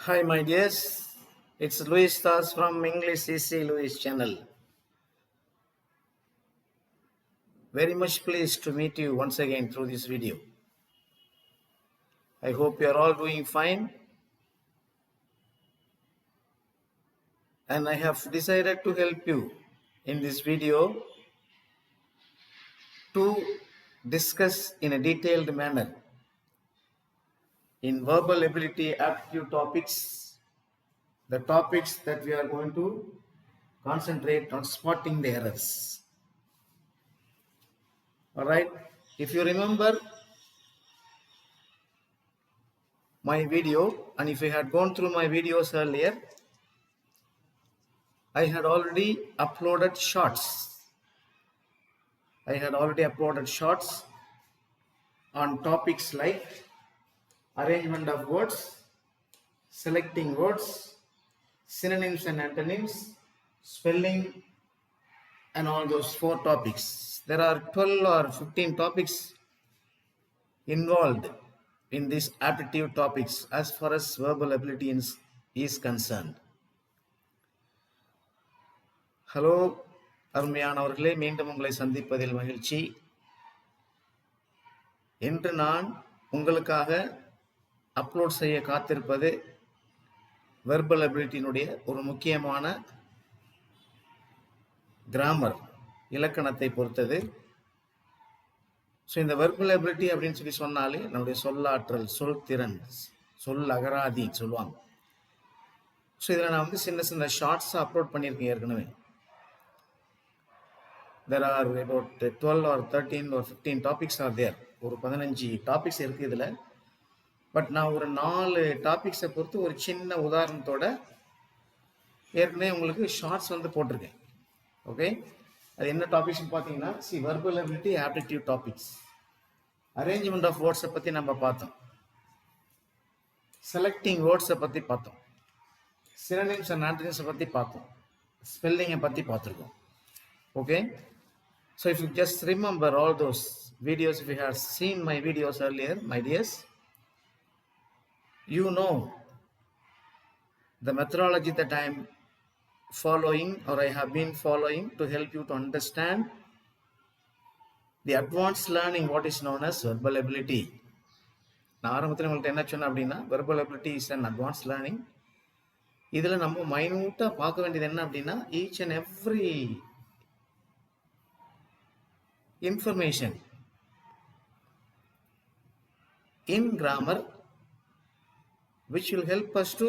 Hi, my dears. It's Luis Das from English CC Luis channel. Very much pleased to meet you once again through this video. I hope you are all doing fine. And I have decided to help you in this video to discuss in a detailed manner in verbal ability aptitude topics, the topics that we are going to concentrate on spotting the errors. All right. If you remember my video, and if you had gone through my videos earlier, I had already uploaded shorts. On topics like arrangement of words, selecting words, synonyms and antonyms, spelling, and all those 4 topics. There are 12 or 15 topics involved in these aptitude topics as far as verbal ability is concerned. Hello அருமையானவர்களே, மீண்டும் உங்களை சந்திப்பதில் மகிழ்ச்சி. இன்று நான் உங்களுக்காக upload செய்ய காத்திருப்பது வெர்பல் அபிலிட்டியினுடைய ஒரு முக்கியமான கிராமர், இலக்கணத்தை பொறுத்தது. ஸோ இந்த வெர்பல் அபிலிட்டி அப்படின்னு சொல்லி சொன்னாலே நம்முடைய சொல்லாற்றல், சொல் திறன், சொல் அகராதி சொல்லுவாங்க. ஸோ இதில் நான் சின்ன சின்ன ஷார்ட்ஸாக அப்லோட் பண்ணியிருக்கேன் ஏற்கனவே. There are about 12 or 13 or 15 topics are there. ஒரு 15 டாபிக்ஸ் இருக்குது இதில். பட் நான் ஒரு 4 டாபிக்ஸை பொறுத்து ஒரு சின்ன உதாரணத்தோட ஏற்கனவே உங்களுக்கு ஷார்ட்ஸ் போட்டிருக்கேன். ஓகே, அது என்ன டாபிக்ஸ்னு பார்த்தீங்கன்னா, verbal ability aptitude topics. Arrangement of வேர்ட்ஸை பற்றி நம்ம பார்த்தோம், செலக்டிங் வேர்ட்ஸை பற்றி பார்த்தோம், சினோனிம்ஸ் அண்ட் ஆன்டனிம்ஸை பற்றி பார்த்தோம், ஸ்பெல்லிங்கை பற்றி பார்த்துருக்கோம். Okay, so if you just remember all those videos, if you have seen my videos earlier, my dears, you know the methodology that I am following or I have been following to help you to understand the advanced learning, what is known as verbal ability. நான் ஆரம்பத்தில் உங்களுக்கு என்ன சொன்னேன் அப்படின்னா, verbal ability is an advanced learning. இதில் நம்ம மைனூட்டாக பார்க்க வேண்டியது என்ன அப்படின்னா, each and every information in grammar which will help us to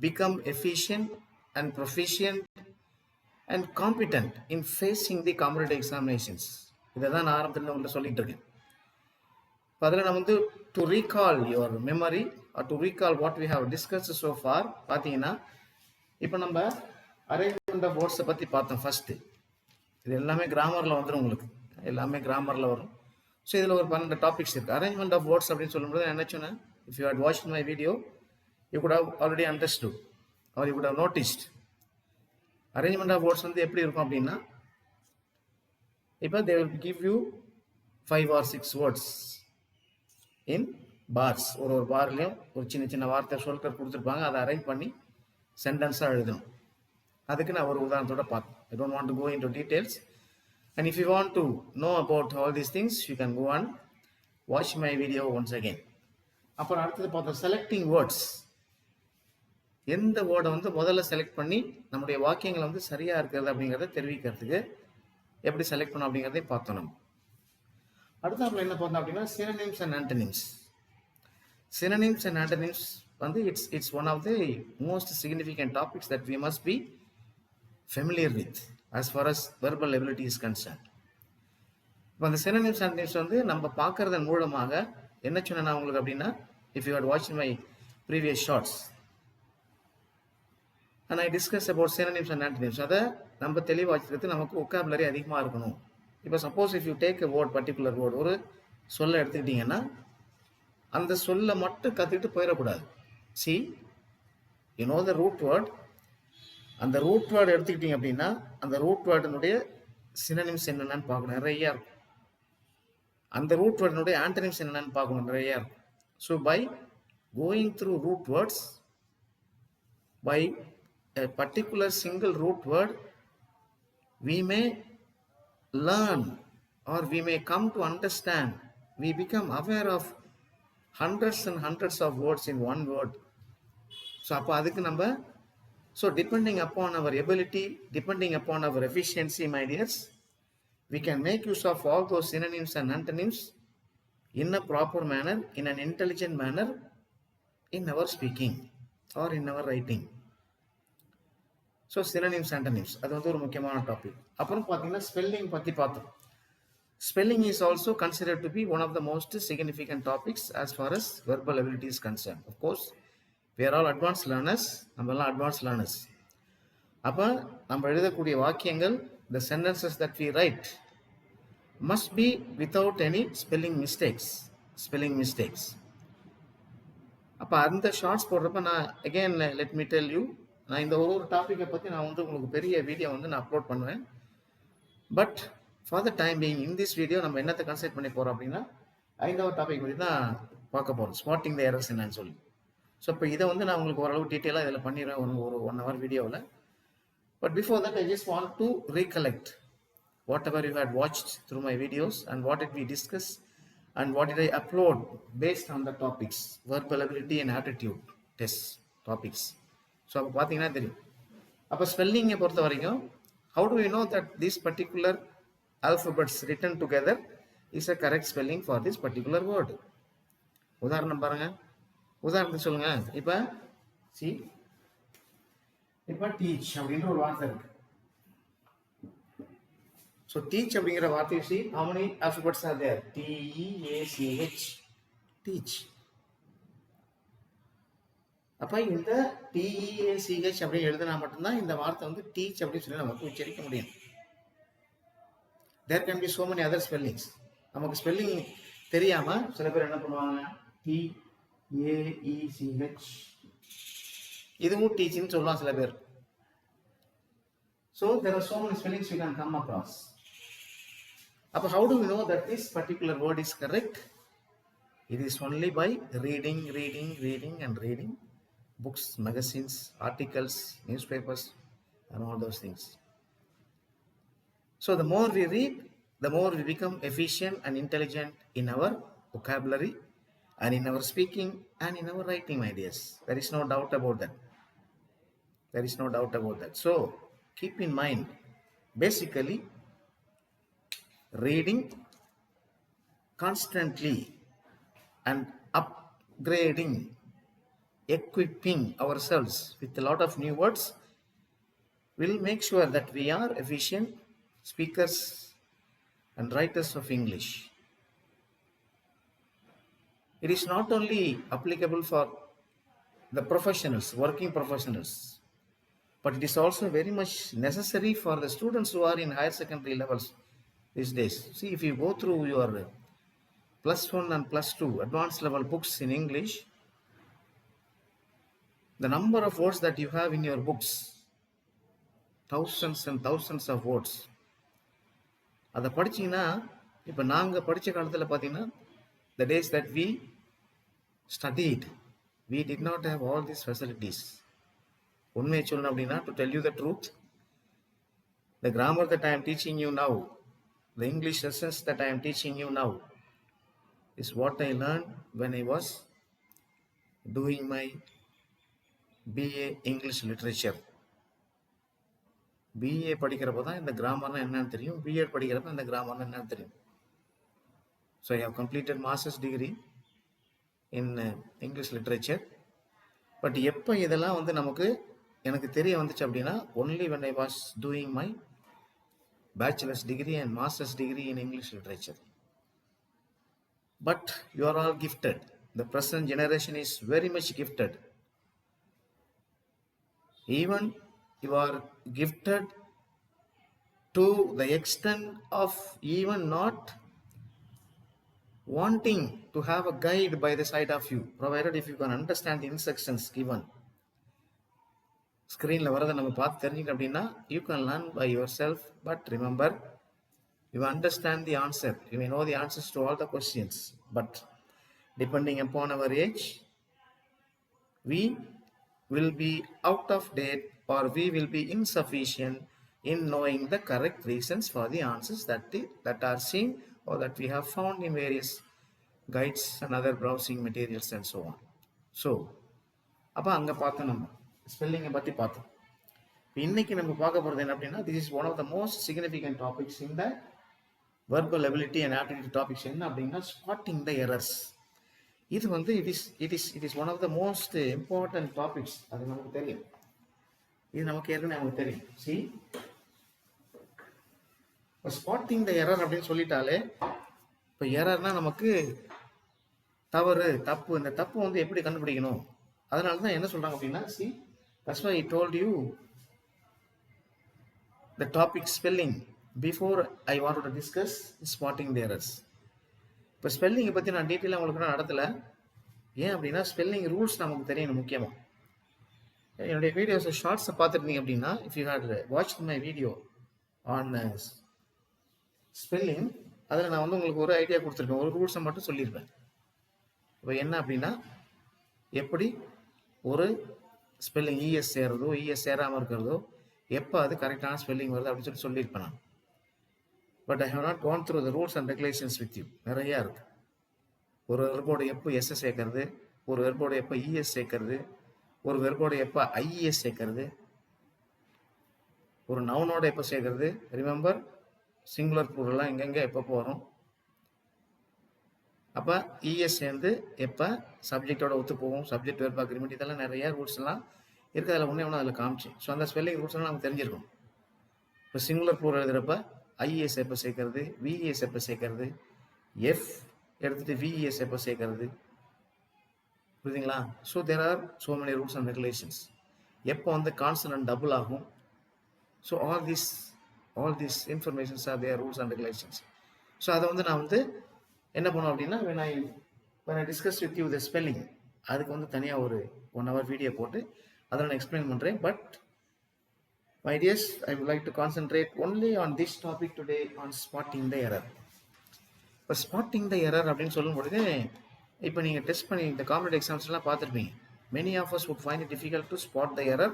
become efficient and proficient and competent in facing the competitive examinations. இதை தான் நான் ஆரம்பத்தில் உங்கள்கிட்ட சொல்லிட்டு இருக்கேன். அதில் நான் to recall your memory or to recall what we have discussed so far, பார்த்தீங்கன்னா இப்போ நம்ம அரேஞ்ச்மெண்ட் ஆஃப் வேர்ட்ஸை பற்றி பார்த்தோம் ஃபஸ்ட்டு. இது எல்லாமே கிராமரில் வந்துடும், உங்களுக்கு எல்லாமே கிராமரில் வரும். ஸோ இதில் ஒரு 12 டாபிக்ஸ் இருக்குது. அரேஞ்ச்மெண்ட் ஆஃப் வேர்ட்ஸ் அப்படின்னு சொல்லும்போது நான் என்ன சொன்னேன், if you had watched my video you could have already understood or you could have noticed. Arrangement of words எப்படி இருக்கும் அப்படின்னா, இப்போ they will give you 5 or 6 words in bars. ஒரு பார்லையும் ஒரு சின்ன சின்ன வார்த்தை சொற்கள் கொடுத்துருப்பாங்க, அதை அரேஞ்ச் பண்ணி சென்டென்ஸாக எழுதணும். அதுக்கு நான் ஒரு உதாரணத்தோட பார்த்தேன். I don't want to go into details, and if you want to know about all these things, you can go and watch my video once again. அப்புறம் அடுத்தது பார்த்தோம் செலக்டிங் வேர்ட்ஸ். எந்த வேர்டை முதல்ல செலக்ட் பண்ணி நம்முடைய வாக்கியங்களை சரியாக இருக்கிறது அப்படிங்கிறத தெரிவிக்கிறதுக்கு எப்படி செலக்ட் பண்ணணும் அப்படிங்கிறதையும் பார்த்தோம். நம்ம அடுத்தாப்புல என்ன பார்த்தோம் அப்படின்னா, synonyms and antonyms. Synonyms and antonyms it's one of the most significant topics that we must be familiar with as far as verbal ability is concerned. இப்போ அந்த synonyms and antonyms நம்ம பார்க்கறதன் மூலமாக என்ன சொன்னேன் நான் உங்களுக்கு அப்படின்னா, if you had watched my previous shorts and I discussed about synonyms and antonyms, அதை நம்ம தெளிவாக வச்சுக்கிறது நமக்கு vocabulary அதிகமாக இருக்கணும். இப்போ suppose if you take a word, particular word, ஒரு சொல்ல எடுத்துக்கிட்டீங்கன்னா அந்த சொல்ல மட்டும் கற்றுக்கிட்டு போயிடக்கூடாது. See, you know the root word, அந்த ரூட் வேர்டு எடுத்துக்கிட்டீங்க அப்படின்னா அந்த ரூட் வேர்டினுடைய சினோனிம்ஸ் என்னென்னு பார்க்கணும், நிறையா இருக்கும். அந்த ரூட் வேர்டினுடைய ஆன்டனிம்ஸ் என்னென்னு பார்க்கணும், நிறையா இருக்கும். So by going through root words by a particular single root word, we may learn or we may come to understand, we become aware of hundreds and hundreds of words in one word. So depending upon our ability, depending upon our efficiency, my dears, we can make use of all those synonyms and antonyms in a proper manner, in an intelligent manner, in our speaking or in our writing. So synonyms, antonyms, அது வந்து ஒரு முக்கியமான topic. அப்புறம் பார்த்தீங்கன்னா spelling பற்றி பார்த்தோம். Spelling is also considered to be one of the most significant topics as far as verbal ability is concerned. Of course, we are all advanced learners. நம்மெல்லாம் advanced learners. அப்போ நம்ம எழுதக்கூடிய வாக்கியங்கள், the sentences that we write must be without any spelling mistakes. அப்போ அந்த shorts போடுறப்ப நான் again let me tell you, நான் இந்த ஒரு டாப்பிக்கை பற்றி நான் வந்து உங்களுக்கு பெரிய வீடியோ வந்து நான் அப்லோட் பண்ணுவேன். But for the time being in this video நம்ம என்னத்தை கன்சிடர் பண்ணி போகிறோம் அப்படின்னா 5வது டாபிக் பற்றி தான் பார்க்க போகிறோம், ஸ்பாட்டிங் த எரர்ஸ் என்னன்னு சொல்லி. ஸோ இப்போ இதை வந்து நான் உங்களுக்கு ஓரளவு டீட்டெயிலாக இதில் பண்ணிடுவேன் ஒரு 1 hour வீடியோவில். But before that I just want to recollect whatever you had watched through my videos and what it we discuss and what did I upload based on the topics, verbal ability and aptitude test topics. So அப்போ பார்த்தீங்கன்னா தெரியும். அப்போ ஸ்பெல்லிங்கை பொறுத்த வரைக்கும் how do you know that these particular alphabets written together is a correct spelling for this particular word? உதாரணம் பாருங்க, உதாரணத்துக்கு சொல்லுங்க. இப்போ இப்போ டீச் அப்படின்ற ஒரு வார்த்தை இருக்கு. So teach அப்படிங்கிற வார்த்தை, see how many alphabets are there? T-E-A-C-H, teach. அப்போ இந்த T-E-A-C-H அப்படின்னு எழுதினா மட்டும்தான் இந்த வார்த்தை வந்து டீச் அப்படின்னு சொல்லி நமக்கு உச்சரிக்க முடியும். There can be so many other spellings. நமக்கு ஸ்பெல்லிங் தெரியாம சில பேர் என்ன பண்ணுவாங்க, T-A-E-C-H இதுவும் டீச்சின்னு சொல்லலாம் சில பேர். So there are so many spellings you can come across. But how do we know that this particular word is correct? It is only by reading and reading books, magazines, articles, newspapers, and all those things. So the more we read, the more we become efficient and intelligent in our vocabulary and in our speaking and in our writing, my dears. There is no doubt about that. So keep in mind, basically, reading constantly and upgrading, equipping ourselves with a lot of new words will make sure that we are efficient speakers and writers of English. It is not only applicable for the professionals, working professionals, but it is also very much necessary for the students who are in higher secondary levels these days. See, if you go through your +1 and +2 advanced level books in English, the number of words that you have in your books, thousands and thousands of words. அதை படிச்சீங்கன்னா, இப்போ நாங்கள் படித்த காலத்தில் பார்த்தீங்கன்னா, the days that we studied, we did not have all these facilities. உண்மையை சொல்லணும் அப்படின்னா, to tell you the truth, the grammar that I am teaching you now, the English lessons that I am teaching you now is what I learned when I was doing my BA English Literature. BA படிக்கிறப்போ தான் இந்த கிராமர்னா என்னன்னு தெரியும், BEd படிக்கிறப்ப இந்த கிராமர்னா என்னன்னு தெரியும். So I have completed master's degree in English Literature. But எப்போ இதெல்லாம் வந்து எனக்கு தெரிய வந்துச்சு அப்படின்னா, only when I was doing my bachelor's degree and master's degree in English Literature. But you are all gifted. The present generation is very much gifted. Even you are gifted to the extent of even not wanting to have a guide by the side of you, provided if you can understand the instructions given. ஸ்க்ரீனில் வரதை நம்ம பார்த்து தெரிஞ்சுக்கணும் அப்படின்னா, you can learn by yourself. But remember, you understand the answer. You may know the answers to all the questions. But depending upon our age, we will be out of date or we will be insufficient in knowing the correct reasons for the answers that are seen or that we have found in various guides and other browsing materials and so on. So, அப்போ அங்கே பார்த்தோம் நம்ம ஸ்பெல்லிங்கை பற்றி பார்த்தோம். இன்னைக்கு நம்ம பார்க்க போகிறது என்ன அப்படின்னா, this is one of the most significant topics இந்த verbal ability and aptitude topics. என்ன அப்படின்னா, ஸ்பாட்டிங் த எரர்ஸ். இது வந்து it is one of the most important topics. அது நமக்கு தெரியும், இது நமக்கு ஏற்கனவே நமக்கு தெரியும். சி, இப்போ ஸ்பாட்டிங் த எரர் அப்படின்னு சொல்லிட்டாலே, இப்போ எரர்னா நமக்கு தவறு, தப்பு. இந்த தப்பு வந்து எப்படி கண்டுபிடிக்கணும், அதனால தான் என்ன சொல்கிறாங்க அப்படின்னா, C, that's why I told you the topic spelling before I wanted to discuss spotting the errors. இப்போ ஸ்பெல்லிங்கை பற்றி நான் டீட்டெயிலாக உங்களுக்கு நான் நடத்தலை. ஏன் அப்படின்னா, ஸ்பெல்லிங் ரூல்ஸ் நமக்கு தெரியணும் முக்கியமாக. என்னுடைய வீடியோஸை ஷார்ட்ஸை பார்த்துருந்தீங்க அப்படின்னா, if you had watch my video on spelling, அதில் நான் வந்து உங்களுக்கு ஒரு ஐடியா கொடுத்துருக்கேன், ஒரு ரூல்ஸை மட்டும் சொல்லியிருப்பேன். இப்போ என்ன அப்படின்னா, எப்படி ஒரு ஸ்பெல்லிங் இஎஸ் சேருறதோ இஎஸ் சேராமல் இருக்கிறதோ, எப்போ அது கரெக்டான ஸ்பெல்லிங் வருது அப்படின்னு சொல்லியிருப்பேன் நான். But I have not gone through the rules and regulations with you. நிறையா இருக்குது. ஒரு வெர்போட எப்போ எஸ்எஸ் சேர்க்கறது, ஒரு வெர்போட எப்போ இஎஸ் சேர்க்கறது, ஒரு வெர்போட எப்போ ஐஇஎஸ் சேர்க்கறது, ஒரு நவுனோட எப்போ சேர்க்கறது. ரிமெம்பர், சிங்குலர் ப்ளூரல்லாம் எங்கெங்கே எப்போ வரும். அப்போ இஎஸ் சேர்ந்து எப்போ சப்ஜெக்டோட ஒத்து போகும், சப்ஜெக்ட் வெர்ப் அக்ரிமெண்ட், இதெல்லாம் நிறைய ரூல்ஸ் எல்லாம் இருக்குது. அதில் ஒன்றே ஒன்று அதில் காமிச்சு. ஸோ அந்த ஸ்பெல்லிங் ரூல்ஸ் எல்லாம் நமக்கு தெரிஞ்சிருக்கும். இப்போ சிங்குலர் ப்ளூரல் எழுதுகிறப்ப ஐஇஎஸ் எப்போ சேர்க்கறது, விஇஎஸ் எப்போ சேர்க்கறது, எஃப் எடுத்துகிட்டு விஇஎஸ் எப்போ சேர்க்கறது, புரியுதுங்களா? So there are so many rules and regulations. எப்போ வந்து கான்சனன்ட் டபுள் ஆகும். So all these informations are their rules and regulations. So அதை வந்து நான் வந்து என்ன பண்ணுவோம் அப்படின்னா, when I discuss with you the spelling, அதுக்கு வந்து தனியாக ஒரு 1 hour வீடியோ போட்டு அதில் நான் எக்ஸ்பிளைன் பண்ணுறேன். But my tears, I would like to concentrate only on this topic today, on spotting the error. இப்போ ஸ்பாட்டிங் த எரர் அப்படின்னு சொல்லும் பொழுது, இப்போ நீங்கள் டெஸ்ட் பண்ணி இந்த காம்படிட்டிவ் எக்ஸாம்ஸ்லாம் பார்த்துருப்பீங்க. many of us would find it difficult to spot the error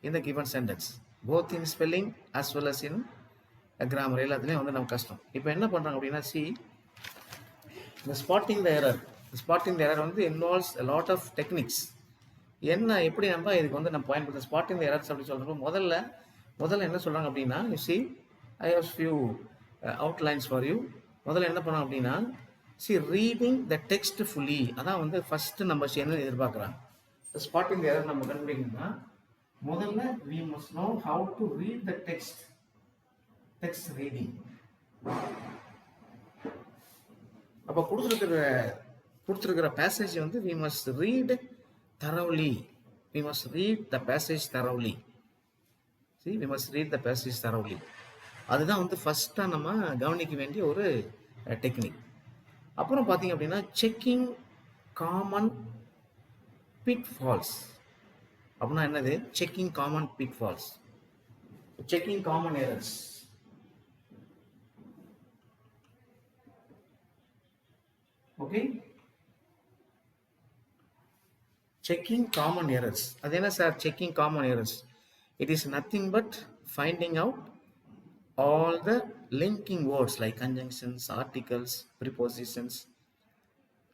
in the given sentence, both in spelling as well as in grammar. எல்லாத்துலேயும் வந்து நமக்கு கஷ்டம். இப்போ என்ன பண்ணுறாங்க அப்படின்னா, சி, இந்த ஸ்பாட்டிங் த எரர் வந்து involves a lot of techniques. என்ன எப்படி நம்ம இதுக்கு வந்து நம்ம பயன்படுத்த ஸ்பாட்டிங் த எரர்ஸ் அப்படி சொல்கிறப்போ, முதல்ல என்ன சொல்கிறாங்க அப்படின்னா, you see, I have few outlines for you. முதல்ல என்ன பண்ணோம் அப்படின்னா, see, reading the text fully. அதான் வந்து ஃபஸ்ட்டு நம்ம என்ன எதிர்பார்க்குறாங்க. ஸ்பாட்டிங் த எரர் நம்ம கண்டுபிடிக்கணும்னா, முதல்ல we must know how to read the text reading. அப்போ கொடுத்துருக்கிற பேசேஜ் வந்து we must read thoroughly. We must read the passage thoroughly. See, we must read the passage thoroughly. அதுதான் வந்து ஃபஸ்ட்டாக நம்ம கவனிக்க வேண்டிய ஒரு டெக்னிக். அப்புறம் பார்த்தீங்க அப்படின்னா, செக்கிங் காமன் பிட்ஃபால்ஸ். அப்படின்னா என்னது? Checking common pitfalls, checking common errors. Okay, checking common errors. அது என்ன sir checking common errors? It is nothing but finding out all the linking words like conjunctions, articles, prepositions.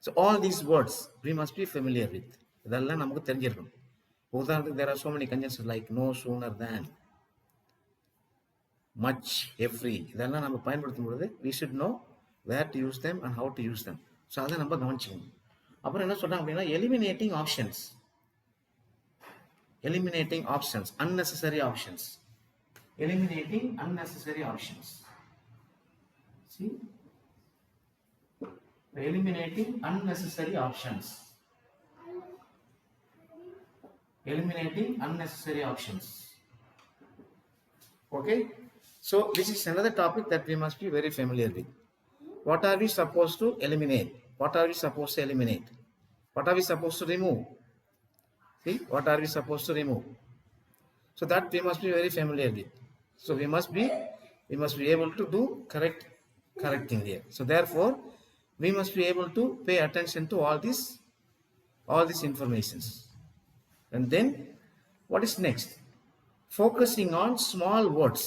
So all these words we must be familiar with. இதெல்லாம் நமக்கு தெரிஞ்சிருக்கும். உதாரணத்துக்கு there are so many conjunctions like no, sooner than, much, every. இதெல்லாம் நம்ம பயன்படுத்தும் பொழுது we should know where to use them and how to use them. So அதை நம்ம கவனிச்சுக்கணும். அப்புறம் என்ன சொல்றாங்க அப்படின்னா, eliminating options, unnecessary options. Eliminating unnecessary options. See, eliminating unnecessary options. Eliminating unnecessary options. Okay, so this is another topic that we must be very familiar with. What are we supposed to eliminate? What are we supposed to eliminate? What are we supposed to remove? See, what are we supposed to remove? So that we must be very familiar with. So we must be able to do correct thing here. So therefore, we must be able to pay attention to all these informations. And then what is next? Focusing on small words.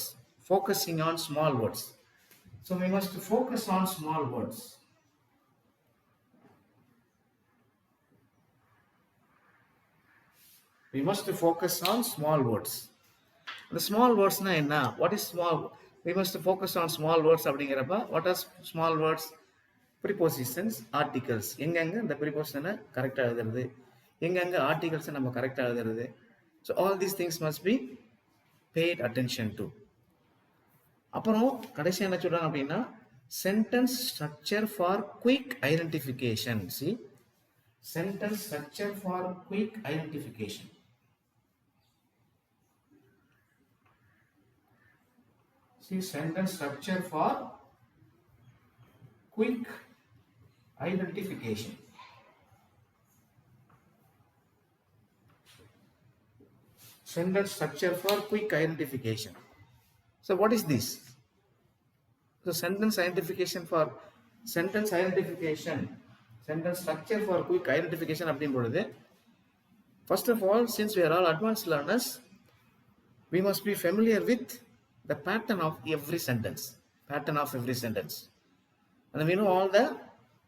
Focusing on small words. So we must focus on small words. We must focus on small words. The small words na enna? What is small? We must focus on small words அப்படிங்கிறப்ப what are small words? Prepositions, articles. எங்கெங்க இந்த preposition கரெக்டாக எழுதுறது, எங்கெங்க articles நம்ம கரெக்டாக எழுதுறது. So all these things must be paid attention to. அப்புறம் கடைசி என்ன சொல்றாங்க அப்படின்னா sentence structure for quick identification. See, sentence structure for quick identification. See, sentence structure for quick identification. Sentence structure for quick identification. So what is this? So sentence identification sentence structure for quick identification அப்படின் பொழுது, first of all, since we are all advanced learners, we must be familiar with the pattern of every sentence. And we know all the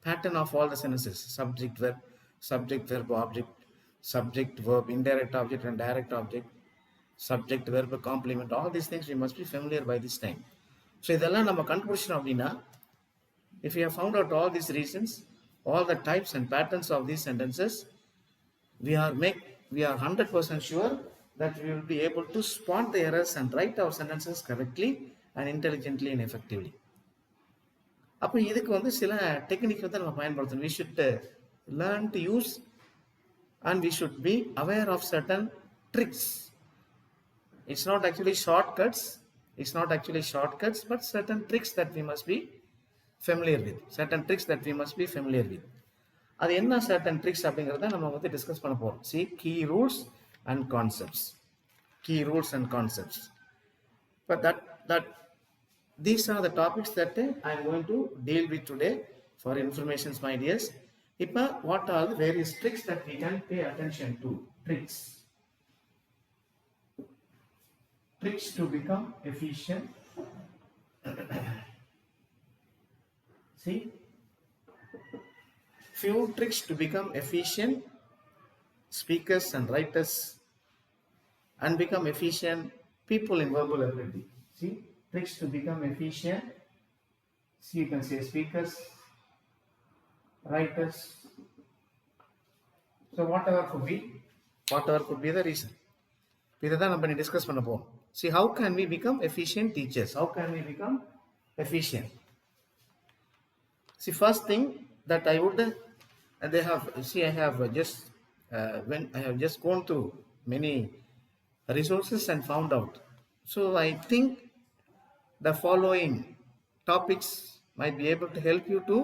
pattern of all the sentences: subject, verb, object, subject, verb, indirect object and direct object, subject, verb, complement. All these things we must be familiar by this time. So இதெல்லாம் நம்ம கண்டுபிடிச்சோம் அப்படின்னா, if we have found out all these reasons, all the types and patterns of these sentences, we are 100% sure that we will be able to spot the errors and write our sentences correctly and intelligently and effectively. அப்போ இதுக்கு வந்து சில technique வந்து நம்ம பயன்படுத்தணும். We should learn to use and we should be aware of certain tricks. It's not actually shortcuts, but certain tricks that we must be familiar with. அது என்ன certain tricks அப்படிங்கிறத நம்ம வந்து டிஸ்கஸ் பண்ண போறோம். See, key rules and concepts. But that these are the topics that I am going to deal with today for information, my dears. Now, what are the various tricks that we can pay attention to? Tricks to become efficient. See, few tricks to become efficient speakers and writers and become efficient people in verbal ability. See, tricks to become efficient. See, you can say speakers, writers. So whatever could be the reason. இதைதான் நம்ம discuss பண்ண போறோம். See, how can we become efficient teachers? How can we become efficient? See, first thing that I would I have just gone through many resources and found out. So I think the following topics might be able to help you to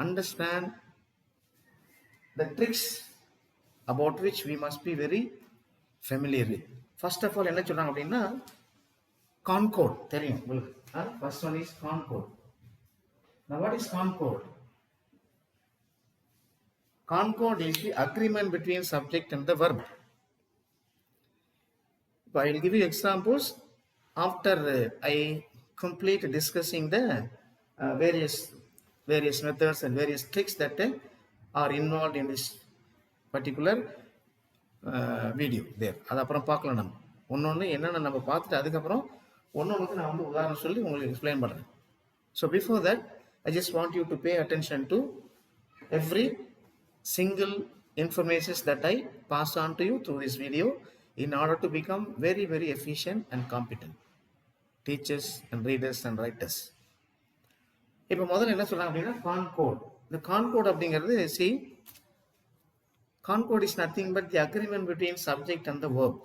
understand the tricks about which we must be very familiar with. First of all, என்ன சொல்றாங்க அப்படின்னா concord. தெரியும் உங்களுக்கு. First one is concord. Now what is concord? Concord is the agreement between subject and the verb. So I will give you examples after I complete discussing the various methods and various tricks that are involved in this particular video there. அது அப்புறம் பார்க்கலாம். நம்ம ஒன்று என்னென்ன நம்ம பார்த்துட்டு அதுக்கப்புறம் ஒன்று நான் வந்து உதாரணம் சொல்லி உங்களுக்கு எக்ஸ்பிளைன் பண்ணுறேன். So before that I just want you to pay attention to every single informations that I pass on to you through this video in order to become very, very efficient and competent teachers and readers and writers. இப்போ முதல்ல என்ன சொல்றாங்க அப்படின்னா concord. இந்த concord அப்படிங்கிறது, see, concord is nothing but the agreement between subject and the verb.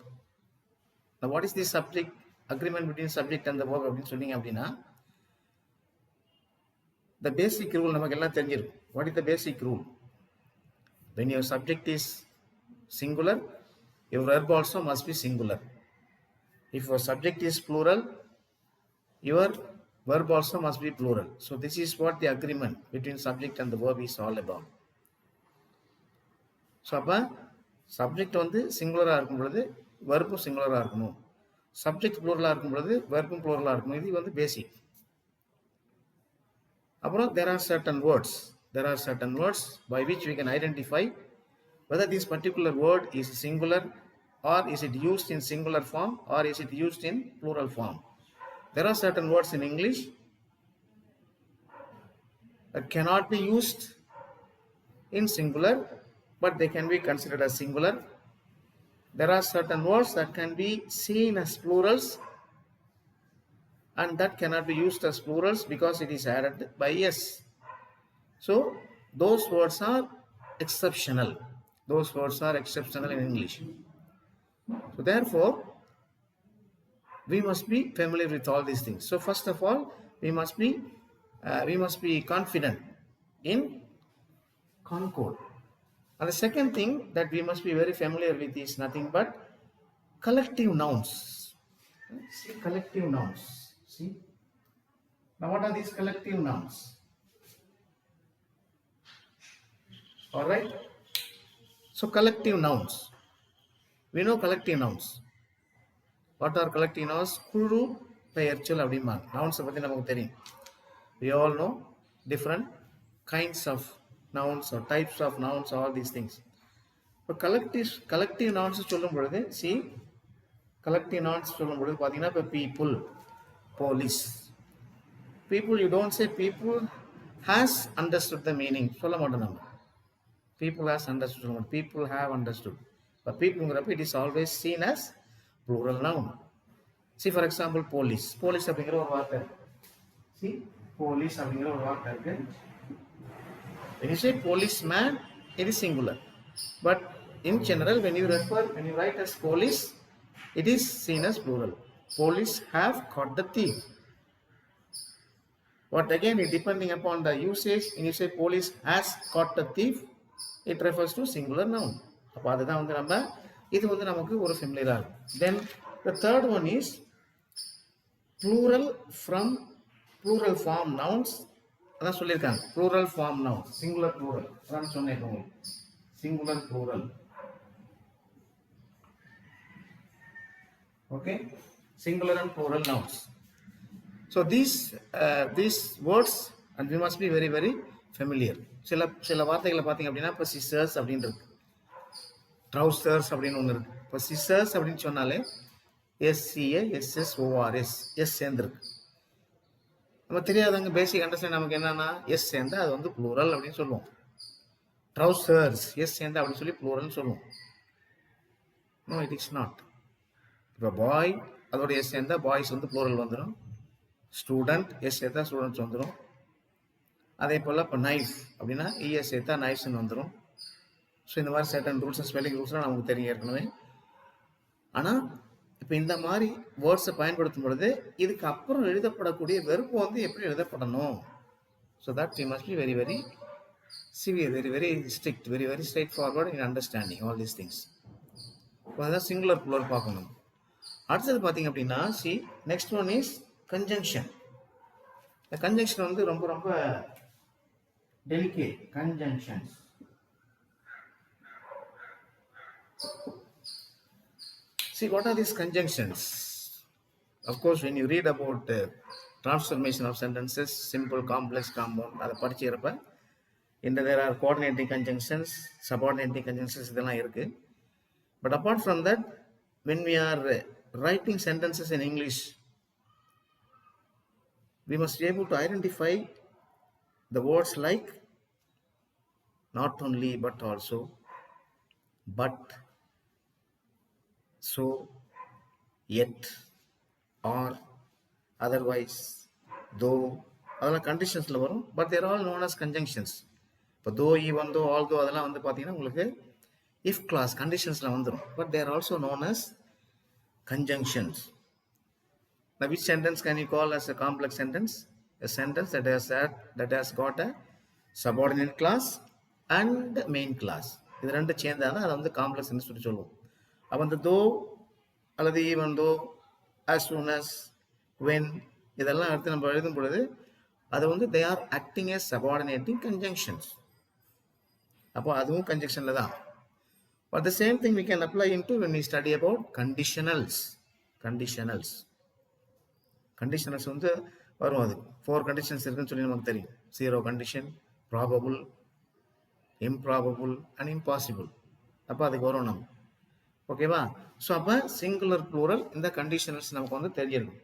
Now what is this agreement between subject and the verb அப்படின்னு சொன்னீங்க அப்படின்னா, the basic rule நமக்கு எல்லாம் தெரிஞ்சிருக்கும். What is the basic rule? When your subject is singular, your verb also must be singular. If your subject is plural, your verb also must be plural. So this is what the agreement between subject and the verb is all about. So அப்போ subject வந்து சிங்குலராக இருக்கும் பொழுது வெர்பும் சிங்குலராக இருக்கணும், subject ப்ளூரலாக இருக்கும் பொழுது வெர்பும் ப்ளூரலாக இருக்கணும். இது வந்து பேசிக். அப்புறம் there are certain words by which we can identify whether this particular word is singular or is it used in singular form or is it used in plural form. There are certain words in English that cannot be used in singular, but they can be considered as singular. There are certain words that can be seen as plurals and that cannot be used as plurals because it is added by s. So those words are exceptional. Those words are exceptional in English. So therefore, we must be familiar with all these things. So first of all, we must be confident in concord. And the second thing that we must be very familiar with is nothing but collective nouns. See, collective nouns. See, now what are these collective nouns? All right. So collective nouns. We know collective nouns. What are collective nouns? குழு பெயர்ச்சொல் அப்படிம்பாங்க. நவுன்ஸை பற்றி நமக்கு தெரியும். We all know different kinds of nouns or types of nouns, all these things. இப்போ collective nouns சொல்லும் பொழுது, see, collective nouns சொல்லும் பொழுது பார்த்தீங்கன்னா இப்போ people, police. People, you don't say people has understood the meaning. சொல்ல மாட்டோம் நம்ம. People has understood. People have understood. But people, it is always seen as plural noun. See, for example, police. Police அப்படிங்கிற ஒரு வார்த்தை. See, police அப்படிங்கிற ஒரு வார்த்தை இருக்கு. When you say policeman, it is singular. But in general, when you write as police, it is seen as plural. Police have caught the thief. But again, depending upon the usage, when you say police has caught the thief, it refers to singular noun. அப்போ அதுதான் வந்து நம்ம இது வந்து நமக்கு ஒரு ஃபெமிலியரா இருக்கும். Then the third one is plural from plural form nouns. அதான் சொல்லியிருக்காங்க, plural form nouns, singular plural. அதான் சொன்னேன் உங்களுக்கு, singular plural. Okay, singular and plural nouns. So these words, and we must be very very familiar. சில வார்த்தைகளை பார்த்தீங்க அப்படின்னா இப்போ சிசர்ஸ் அப்படின்னு இருக்கு, ட்ரௌசர்ஸ் அப்படின்னு ஒன்று இருக்கு. இப்போ சிசர்ஸ் அப்படின்னு சொன்னாலே SCASSORS எஸ் சேர்ந்துருக்கு. நம்ம தெரியாதவங்க பேசிக் அண்டர்ஸ்டாண்ட் நமக்கு என்னன்னா எஸ் சேர்ந்தா அது வந்து ப்ளூரல் அப்படின்னு சொல்லுவோம். ட்ரௌசர்ஸ் எஸ் சேர்ந்தா அப்படின்னு சொல்லி ப்ளூரல்னு சொல்லுவோம். No, it is not. இப்போ பாய் அதோட எஸ் சேர்ந்தா பாய்ஸ் வந்து ப்ளூரல் வந்துடும். ஸ்டூடெண்ட் எஸ் சேர்த்தா ஸ்டூடெண்ட்ஸ் வந்துடும். அதே போல் இப்போ நைஃப் அப்படின்னா இஎஸ் சேர்த்தா நைஃப்ஸ்ன்னு வந்துடும். ஸோ இந்த மாதிரி சர்டன் ரூல்ஸ் அண்ட் ஸ்பெல்லிங் ரூல்ஸ்லாம் நமக்கு தெரியும் ஏற்கனவே. ஆனால் இப்போ இந்த மாதிரி வேர்ட்ஸை பயன்படுத்தும் பொழுது இதுக்கு அப்புறம் எழுதப்படக்கூடிய வெறுப்பு வந்து எப்படி எழுதப்படணும். So that we must be very very severe, very very strict, very very straight forward in understanding all these things. இப்போ அதான் சிங்குலர் ப்ளூரல் பார்க்கணும். அடுத்தது பார்த்தீங்க அப்படின்னா நெக்ஸ்ட் ஒன் இஸ் கன்ஜங்ஷன். இந்த கன்ஜங்ஷன் வந்து ரொம்ப ரொம்ப delicate. Conjunctions. See, what are these conjunctions? Of course, when you read about transformation of sentences, simple, complex, compound, அதை படிச்சிருப்ப there are coordinating conjunctions, subordinating conjunctions இதெல்லாம் இருக்கு. But apart from that, when we are writing sentences in English, we must be able to identify the words like not only, but also, but, so, yet, or, otherwise, though, அதெல்லாம் கண்டிஷன்ஸில் வரும். But there all known as conjunctions. இப்போ though, even though, all தோ அதெல்லாம் வந்து பார்த்தீங்கன்னா உங்களுக்கு if clause கண்டிஷன்ஸில் வந்துடும். But there also known as conjunctions. Now, which sentence can you call as a complex sentence? A sentence that has got a subordinate clause and main clause. இது ரெண்டு சேர்ந்தால் தான் அதை வந்து காம்ப்ளெக்ஸ் சொல்லி சொல்லுவோம். அப்போ அந்த தோ அல்லது even though, as soon as, when இதெல்லாம் எடுத்து நம்ம எழுதும் பொழுது அது வந்து they are acting as subordinating conjunctions. அப்போ அதுவும் கன்ஜங்ஷனில் தான். But the same thing we can apply into when we study about conditionals. Conditionals வந்து வரும். அது 4 conditions இருக்குன்னு சொல்லி நமக்கு தெரியும். 0 condition, probable, improbable and impossible. அப்போ அதுக்கு வரும் நம்ம. ஓகேவா? ஸோ அப்போ சிங்குலர் ப்ளூரல் இந்த கண்டிஷனல்ஸ் நமக்கு வந்து தெரிஞ்சிருக்கும்.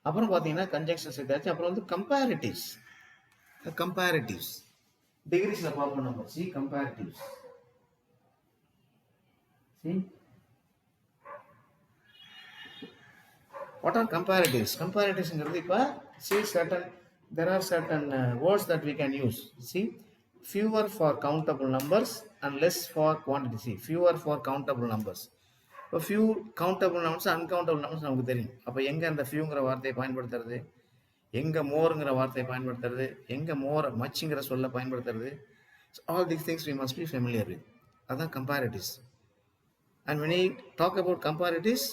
அப்புறம் பார்த்தீங்கன்னா கன்ஜங்ஷன்ஸ் எதாச்சும். அப்புறம் வந்து கம்பேரிட்டிவ்ஸ் டிகிரிஸில் பார்ப்போம் நம்ம. C comparatives. What are comparatives? Comparatives is there are certain words that we can use. See, fewer for countable numbers and less for quantity. See, fewer for countable numbers. இப்போ few countable numbers, uncountable numbers நமக்கு தெரியும். அப்போ எங்கே அந்த ஃபியூங்கிற வார்த்தையை பயன்படுத்துறது, எங்கே மோருங்கிற வார்த்தையை பயன்படுத்துறது, எங்கே மோர் மச்சுங்கிற சொல்ல பயன்படுத்துறது. All these things we must be familiar with. அதுதான் comparatives. And when we talk about comparatives,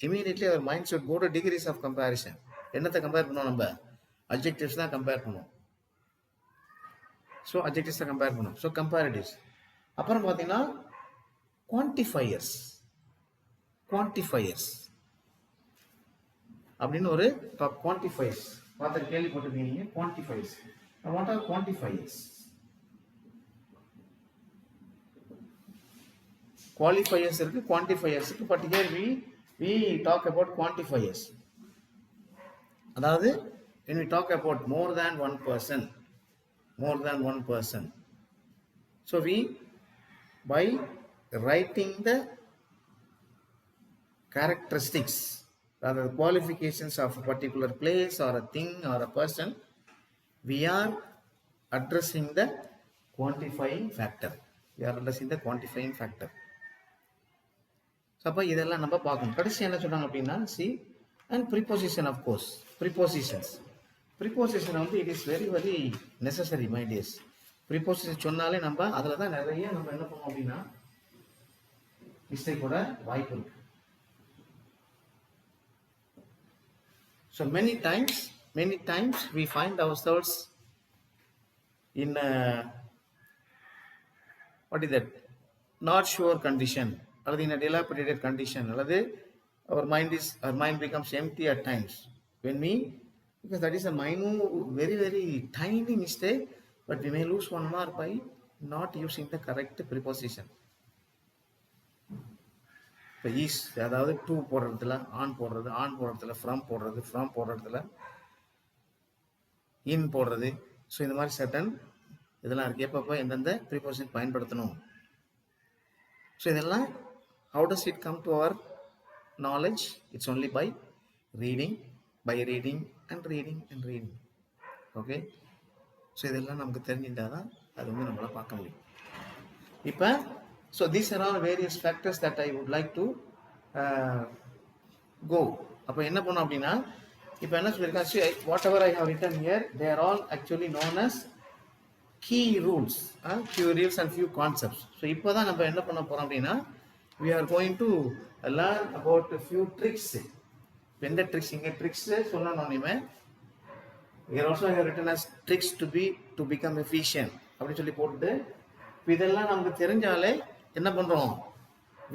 immediately our mind should go to degrees of comparison. என்னத்தை கம்பேர் பண்ணுவோம் நம்ம? அட்ஜெக்டிவ்ஸ் தான் கம்பேர் பண்ணுவோம். ஸோ அட்ஜெக்டிவ்ஸ் தான் கம்பேர் பண்ணுவோம். So comparatives. அப்புறம் பார்த்தீங்கன்னா குவான்டிஃபையர்ஸ் அப்படின்னு ஒரு குவான்டிஃபையர்ஸ் பார்த்து கேள்விப்பட்டிருக்கீங்க. Quantifiers. What are quantifiers? Qualifiers இருக்கு, குவான்டிஃபையர்ஸ் இருக்கு. But here we talk about quantifiers. அதாவது when we talk about more than one person, so we by writing the characteristics or the qualifications of a particular place or a thing or a person, we are addressing the quantifying factor. அப்போ இதெல்லாம் நம்ம பார்க்கணும். கடைசி என்ன சொல்றாங்க அப்படின்னா C and preposition. Of course preposition வந்து it is very very necessary my dears. Preposition சொன்னாலே நம்ம அதில் தான் நிறைய நம்ம என்ன பண்ணோம் அப்படின்னா மிஸ்டேக் கூட வாய்ப்பு இருக்கு. So many times we find ourselves in what is that, not sure condition, அல்லது in a dilapidated condition, அல்லது our mind becomes empty at times because that is a minute, very very tiny mistake, but we may lose 1 mark by not using the correct preposition. இப்போ is, அதாவது to போடுறதுல on போடுறதுல from போடுறதுல இன் போடுறது. So இந்த மாதிரி certain இதெல்லாம் இருக்கு. எப்பப்போ எந்தெந்த ப்ரிப்போசிஷன் பயன்படுத்தணும். ஸோ இதெல்லாம் how does it come to our knowledge? It's only by reading and reading. Okay. So இதெல்லாம் நமக்கு தெரிஞ்சிருந்தால் தான் அது வந்து நம்மளால் பார்க்க முடியும். இப்போ so these are all various factors that I would like to go. அப்போ என்ன பண்ணோம் அப்படின்னா இப்போ என்ன சொல்லியிருக்கேன், whatever I have written here, they are all actually known as key rules, few rules and few concepts. So இப்போ தான் நம்ம என்ன பண்ண போகிறோம் அப்படின்னா we are going to learn about a few tricks. எந்த ட்ரிக்ஸ், இங்கே tricks சொல்லணும்னே we are also written as tricks to become efficient அப்படின்னு சொல்லி போட்டுட்டு இதெல்லாம் நமக்கு தெரிஞ்சாலே என்ன பண்ணுறோம்,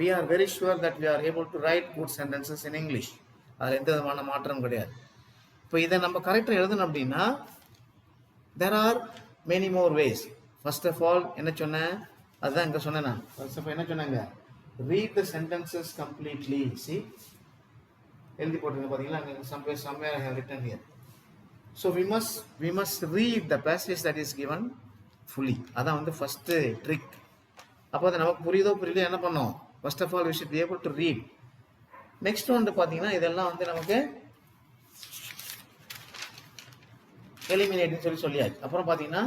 we are very sure that we are able to write good sentences in English. அதில் எந்த விதமான மாற்றம் கிடையாது. இப்போ இதை நம்ம கரெக்டாக எழுதணும் அப்படின்னா there are many more ways. First of all என்ன சொன்னேன், அதுதான் இங்கே சொன்னேன் நான். ஃபர்ஸ்ட் ஆஃப் என்ன சொன்னாங்க, read the sentences completely. See, எழுதி போட்டுருங்க பார்த்தீங்களா, அங்கே somewhere I have written here. So we must read the passage that is given fully. அதான் வந்து ஃபர்ஸ்ட் ட்ரிக். அப்போ அது நமக்கு புரியுதோ என்ன பண்ணோம், first of all we should be able to read. Next வந்து பார்த்தீங்கன்னா இதெல்லாம் வந்து நமக்கு எலிமினேட்னு சொல்லியாச்சு. அப்புறம் பார்த்தீங்கன்னா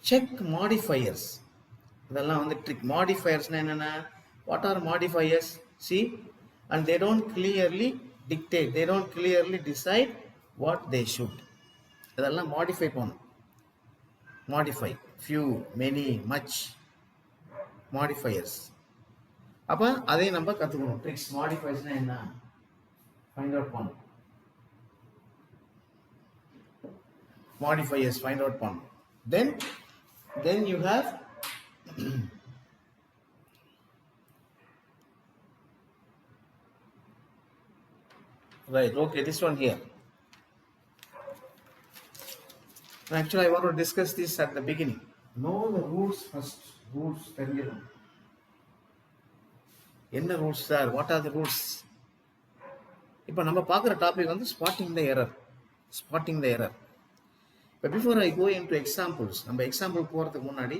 செக் மாடிஃபையர்ஸ், இதெல்லாம் வந்து ட்ரிக். மாடிஃபையர்ஸ்னா என்னென்ன, what are modifiers? C, and they don't clearly dictate, they don't clearly decide what they should. இதெல்லாம் மாடிஃபை பண்ணணும். Modify, few, many, much, modifiers. அப்போ அதையும் நம்ம கற்றுக்கணும். ட்ரிக்ஸ், மாடிஃபையர்ஸ்னா என்ன ஃபைண்ட் அவுட் பண்ணணும். Modifiers find out பண்ணணும். Then you have Right, okay, this one here. Actually, I want to discuss this at the beginning. Know the rules first. Rules தெரிஞ்சிடும். என்ன rules sir? What are the rules? இப்போ நம்ம பார்க்குற topic வந்து spotting the error. Spotting the error. இப்போ before I go in to examples, நம்ம example போகிறதுக்கு முன்னாடி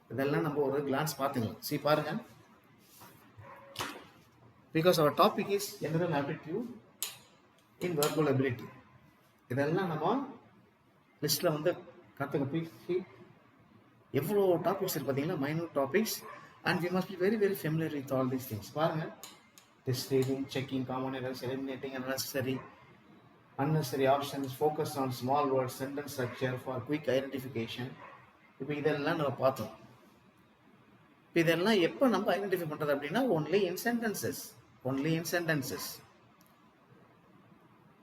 இதெல்லாம் நம்ம ஒரு கிளான்ஸ் பார்த்துக்கலாம். பாருங்க. Because our topic is general aptitude in verbal ability. இதெல்லாம் நம்ம லிஸ்ட்டில் வந்து கற்றுக்க எவ்வளோ டாபிக்ஸ் இருக்கு பார்த்தீங்கன்னா, minute topics. And we must be very very familiar with all these things. பாருங்க, test reading, checking common errors, eliminating unnecessary options, focus on small words, sentence structure for quick identification. இப்போ இதெல்லாம் நம்ம பார்த்தோம். இப்போ இதெல்லாம் எப்போ நம்ம ஐடென்டிஃபை பண்ணுறது அப்படின்னா, ஒன்லி இன் சென்டென்சஸ்.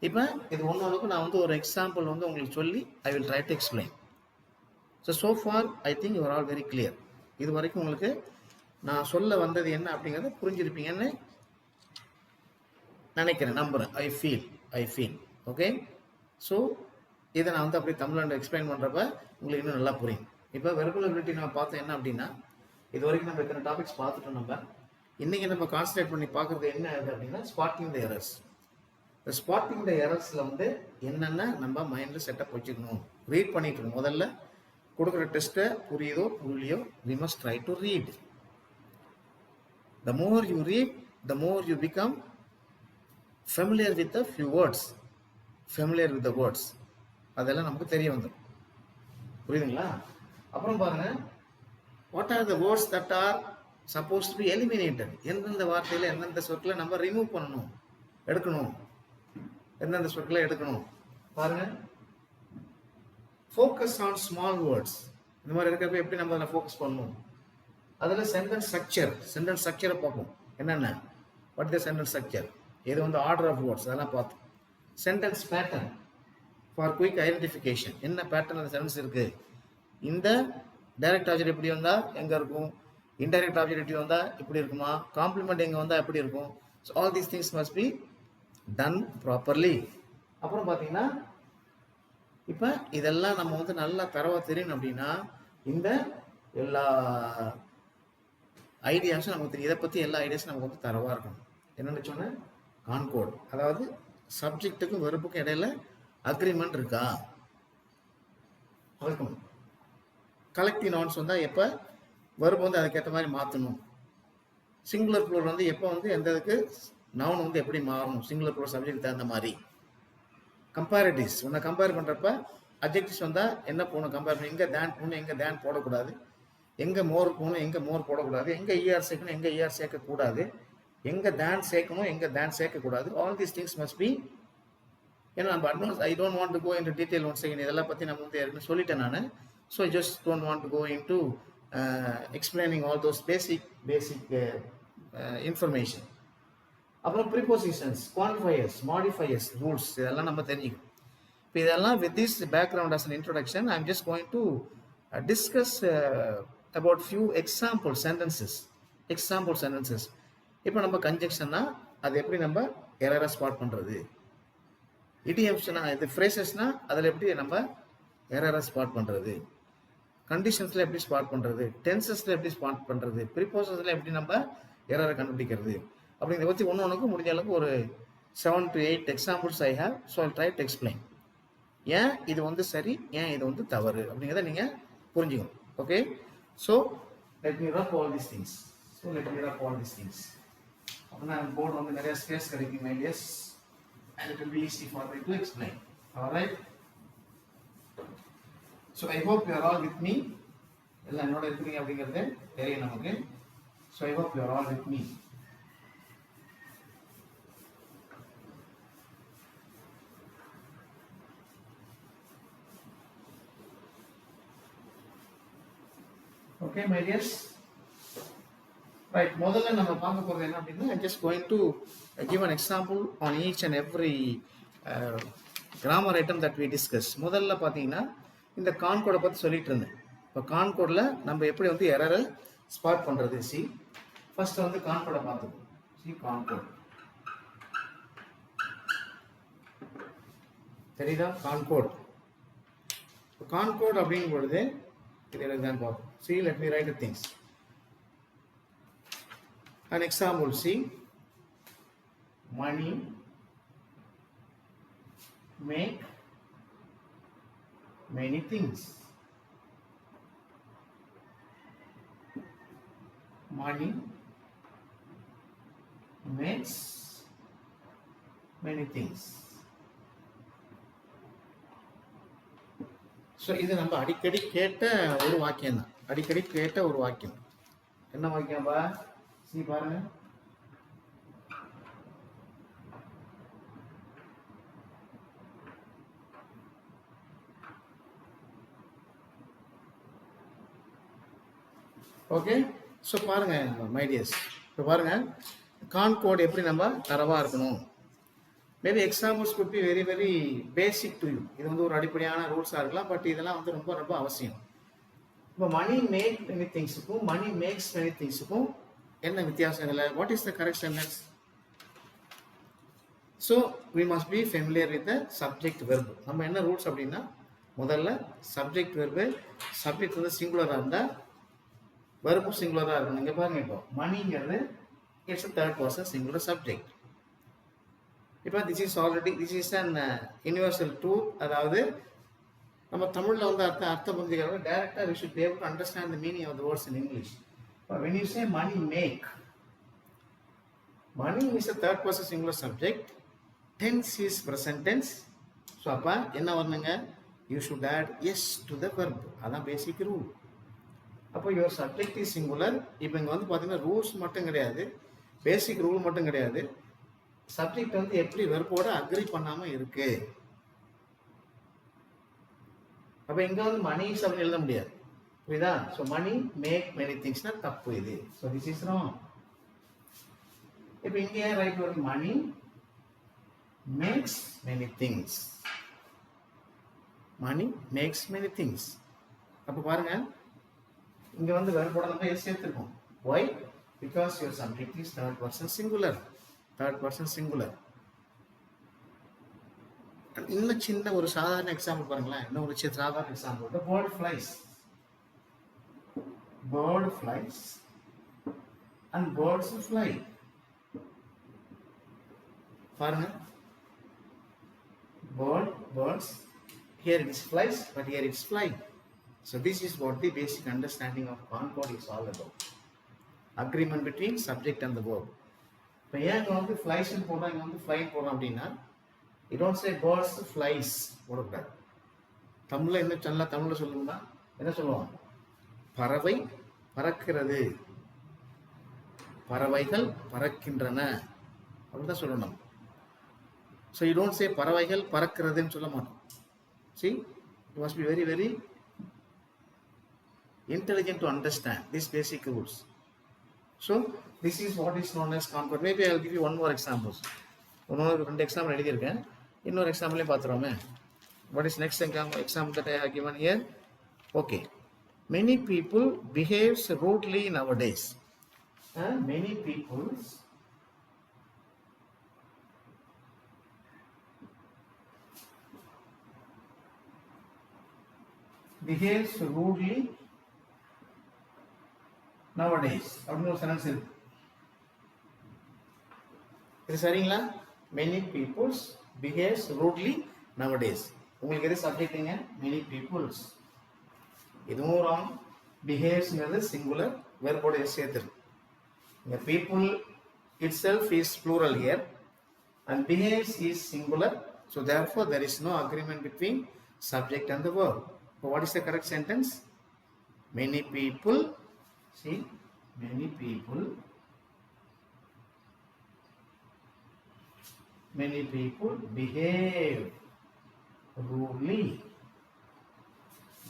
இப்போ இது ஒன்றளவுக்கு நான் வந்து ஒரு எக்ஸாம்பிள் வந்து உங்களுக்கு சொல்லி I will try to explain. So for I think you are all very clear. இது வரைக்கும் உங்களுக்கு நான் சொல்ல வந்தது என்ன அப்படிங்கிறத புரிஞ்சிருப்பீங்கன்னு நினைக்கிறேன், நம்புகிறேன். I feel okay. ஸோ இதை நான் வந்து அப்படியே தமிழில் எக்ஸ்பிளைன் பண்ணுறப்ப உங்களுக்கு இன்னும் நல்லா புரியும். இப்போ வெர்பல் எபிலிட்டி நம்ம பார்த்தோம் என்ன அப்படின்னா, இது வரைக்கும் நம்ம எத்தனை டாபிக்ஸ் பார்த்துட்டோம். நம்ம இன்றைக்கி நம்ம கான்சன்ட்ரேட் பண்ணி பார்க்குறது என்ன அப்படின்னா, ஸ்பாட்டிங் த எரர்ஸ். இந்த ஸ்பாட்டிங் த எரர்ஸில் வந்து என்னென்ன நம்ம மைண்டில் செட்டப் வச்சுக்கணும், ரீட் பண்ணிட்டு இருக்கணும். முதல்ல கொடுக்குற டெஸ்ட்டை புரியுதோ புரியலையோ, we must try to read. The more you read, the more you become familiar with the few words. Familiar with the words அதெல்லாம் நமக்கு தெரிய வந்துடும். புரியுதுங்களா? அப்புறம் பாருங்க, what are the words that are suppose to be eliminated. எந்தெந்த வார்த்தையில் எந்தெந்த சொற்களை நம்ம ரிமூவ் பண்ணணும், எடுக்கணும், எந்தெந்த சொற்களை எடுக்கணும். பாருங்க, ஃபோக்கஸ் ஆன் ஸ்மால் வேர்ட்ஸ். இந்த மாதிரி இருக்கிறப்ப எப்படி நம்ம அதில் ஃபோக்கஸ் பண்ணணும். அதில் சென்டென்ஸ் ஸ்ட்ரக்சரை பார்ப்போம். என்னென்ன, வாட் த சென்டென்ஸ் ஸ்ட்ரக்சர், இது வந்து ஆர்டர் ஆஃப் வேர்ட்ஸ் அதெல்லாம் பார்த்தோம். Sentence pattern for quick identification. என்ன பேட்டர்ன் அந்த சென்டென்ஸ் இருக்குது, இந்த டைரக்ட் ஆப்ஜெக்ட் எப்படி வந்தால் எங்கே இருக்கும், இன்டைரக்ட் ஆப்ஜெக்ட் எப்படி வந்தால் இப்படி இருக்குமா, காம்ப்ளிமெண்ட் எங்கே வந்தால் எப்படி இருக்கும். So all these things must be done properly. அப்புறம் பார்த்தீங்கன்னா, இப்போ இதெல்லாம் நம்ம வந்து நல்லா தரவாக தெரியணும் அப்படின்னா, இந்த எல்லா ஐடியாஸும் நமக்கு தெரியும். இதை பற்றி எல்லா ஐடியாஸும் நமக்கு வந்து தரவாக இருக்கணும். என்னென்னு சொன்னேன், கான்கோட், அதாவது சப்ஜெக்ட்டுக்கும் வெறுப்புக்கும் இடையில அக்ரிமெண்ட் இருக்கா. கலெக்டிவ் நவுன்ஸ் வந்தால் எப்போ வெறுப்பு வந்து அதுக்கேற்ற மாதிரி மாற்றணும். சிங்குலர் ப்ளூரல் வந்து எப்போ வந்து எந்த இதுக்கு நவுன் வந்து எப்படி மாறணும், சிங்குலர் ப்ளூரல் சப்ஜெக்ட் தகுந்த மாதிரி. கம்பேரிட்டிவ்ஸ் ஒன்று கம்பேர் பண்ணுறப்ப அப்ஜெக்டிவ்ஸ் வந்தால் என்ன போகணும், கம்பேர் பண்ணி எங்கே தேன் போகணும், எங்கே தேன் போடக்கூடாது, எங்கே மோர் போகணும், எங்கே மோர் போடக்கூடாது, எங்கே இஆர் சேர்க்கணும், எங்கே இஆர் சேர்க்கக்கூடாது, எங்கே தேன் சேர்க்கணும், எங்கே தேன் சேர்க்கக்கூடாது. All these things must be. ஏன்னா நம்ம advance I don't want to go into detail one second. இதெல்லாம் பற்றி நம்ம வந்து ஏற்கனவே சொல்லிட்டேன் நான். So I just don't want to go into explaining all those basic information. அப்புறம் ப்ரிபோசிஷன்ஸ், குவான்டிஃபையர்ஸ், மாடிஃபையர்ஸ், ரூல்ஸ் இதெல்லாம் நம்ம தெரிஞ்சுக்கணும். இப்போ இதெல்லாம் with this background as an introduction I am just going to discuss about few example sentences. இப்போ நம்ம கன்ஜெக்ஷன்னா அது எப்படி நம்ம எரரை ஸ்பாட் பண்ணுறது, இடியம்ஸ்னா இது ஃப்ரேசஸ்னா அதில் எப்படி நம்ம எரரை ஸ்பாட் பண்ணுறது, கண்டிஷன்ஸில் எப்படி ஸ்பாட் பண்ணுறது, டென்சஸில் எப்படி ஸ்பாட் பண்ணுறது, ப்ரிபோசஸில் எப்படி நம்ம எரரை கண்டுபிடிக்கிறது அப்படிங்கிறத பற்றி ஒன்று முடிஞ்ச அளவுக்கு ஒரு 7 to 8 examples I have. So I try to explain. ஏன் இது வந்து சரி, ஏன் இது வந்து தவறு அப்படிங்கிறத நீங்கள் புரிஞ்சுக்கணும். Okay, so let me rub all these things. அப்படின்னா போர்டு வந்து நிறைய ஸ்பேஸ் கிடைக்கும். Ideas and it will be easy for me to explain. All right, so I hope you are all with me. எல்லாம் என்னோட இருக்கீங்க அப்படிங்கிறது தெரியும் நமக்கு. So I hope you are all with me. Okay my dears, right, முதல்ல நம்ம பார்க்க போறது என்ன அப்படின்னா, I'm just going to give an example on each and every grammar item that we discuss. முதல்ல பார்த்தீங்கன்னா இந்த கான்கோடை பற்றி சொல்லிட்டு இருந்தேன். இப்போ கான்கோடில் நம்ம எப்படி வந்து எரரை ஸ்பாட் பண்ணுறது. ஃபர்ஸ்ட் வந்து கான்கோடை பார்த்துக்கோம். கான்கோட் தெரியுதா? கான்கோட். கான்கோட் அப்படிங்கும் பொழுது இது எழுதுதான் பார்ப்போம். See, let me write the things. An example, see, money make many things. Money makes many things. So இது நம்ம அடிக்கடி கேட்ட ஒரு வாக்கியம் தான். அடிக்கடி கேட்ட ஒரு வாக்கியம். என்ன வாக்கியம்பா? சீ பாருங்க. ஓகே, ஸோ பாருங்க மை டியர்ஸ், இப்போ பாருங்க கான்கோட் எப்படி நம்ம தரவாக இருக்கணும். Maybe examples could be very very basic to you. இது வந்து ஒரு அடிப்படையான ரூல்ஸாக இருக்கலாம், பட் இதெல்லாம் வந்து ரொம்ப ரொம்ப அவசியம். இப்போ மணி மேக் மெனி திங்ஸுக்கும் மணி மேக்ஸ் மெனி திங்ஸுக்கும் என்ன வித்தியாசம் இதில்? What is the correct sentence? So we must be familiar with the subject verb. நம்ம என்ன ரூல்ஸ் அப்படின்னா, முதல்ல சப்ஜெக்ட் வெர்பு, சப்ஜெக்ட் வந்து சிங்குலராக இருந்தால் வெர்பும் சிங்குலராக இருக்கணும். இங்கே பாருங்க, இப்போ மணிங்கிறது it's third person singular subject. இப்போ this is an universal truth. அதாவது நம்ம தமிழில் வந்து அர்த்தம் புரிஞ்சுக்கிறவங்க டைரக்டாக we should be able to understand the meaning of the words in English. when you say money make, money is a third person singular subject, tense is present tense. So அப்போ என்ன வரணுங்க? you should add yes to the verb. அதான் பேசிக் rule. அப்போ your subject is singular. இப்போ இங்கே வந்து பார்த்தீங்கன்னா rules மட்டும் கிடையாது, பேசிக் ரூல் மட்டும் கிடையாது, சப்ஜெக்ட் வந்து எப்படி வெர்போட அக்ரி பண்ணாமல் இருக்கு. அப்போ இங்கே வந்து மணி அப்படின்னு எழுத முடியாது, புரியுதா? ஸோ மணி மேக் மெனி திங்ஸ்னா தப்பு இது. So this is wrong. இப்போ இங்கே ஏன் ரைட் வருது? Money makes many things. Money makes many things. அப்போ பாருங்க, இங்கே வந்து வெர்போட நம்ம எஸ் சேர்த்துருக்கோம். Why? Because your subject is third person singular. Third person singular. இன்னும் சின்ன ஒரு சாதாரண எக்ஸாம்பிள் பாருங்களேன். இன்னும் ஒரு சாதாரண example, the bird flies. Bird flies and birds fly. பாருங்க, birds, here it is flies, but here it's fly. So this is what the basic understanding of concord is all about. Agreement between subject and the verb. இப்போ ஏன் இங்கே வந்து flies போடுறோம், இங்கே வந்து fly போடுறோம் அப்படின்னா, you don't say birds flies போடக்கூடாது. தமிழில் என்ன நல்லா தமிழில் சொல்லணும்னா என்ன சொல்லுவாங்க? பறவை பறக்கிறது, பறவைகள் பறக்கின்றன, அப்படிதான் சொல்லணும். ஸோ யூ டோன்ட் சே பறவைகள் பறக்கிறதுன்னு சொல்ல மாட்டோம். See, you must be very very intelligent to understand these basic rules. So this is what is known as concord. Maybe I will give you one more examples. இன்னொரு 2 example எழுதியிருக்கேன், இன்னொரு எக்ஸாம்பிளையும் பார்த்துருவோமே. What is next example that I have given here? Okay. Many people behaves rudely nowadays. Many people behaves rudely nowadays. அப்படின்னு ஒரு sentence இருக்கு. இது சரிங்களா? Many people behaves rudely nowadays. உங்களுக்கு எது சப்ஜெக்ட்டுங்க? Many peoples. இதுவும் ராங். பிஹேவ்ஸ்ங்கிறது சிங்குலர், வெர்போட எஸ் சேர்த்துருக்கு. இந்த people itself is plural here and behaves is singular. So therefore there is no agreement between subject and the verb. இப்போ what is the correct sentence? Many people, see, many people behave rudely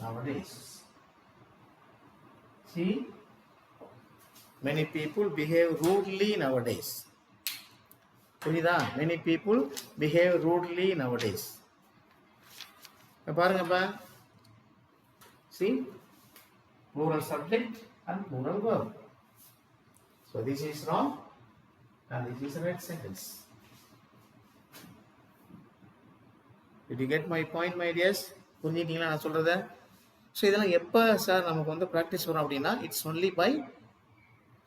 nowadays. See, many people behave rudely nowadays. புரியுதா? Many people behave rudely nowadays. பாருங்கப்பா, see, plural subject and plural verb. So this is wrong and this is the right sentence. Did you get my point, my dears? புரிஞ்சிட்டீங்களா நான் சொல்கிறத? So இதெல்லாம் எப்போ sir நமக்கு வந்து practice வரும் அப்படின்னா, it's only by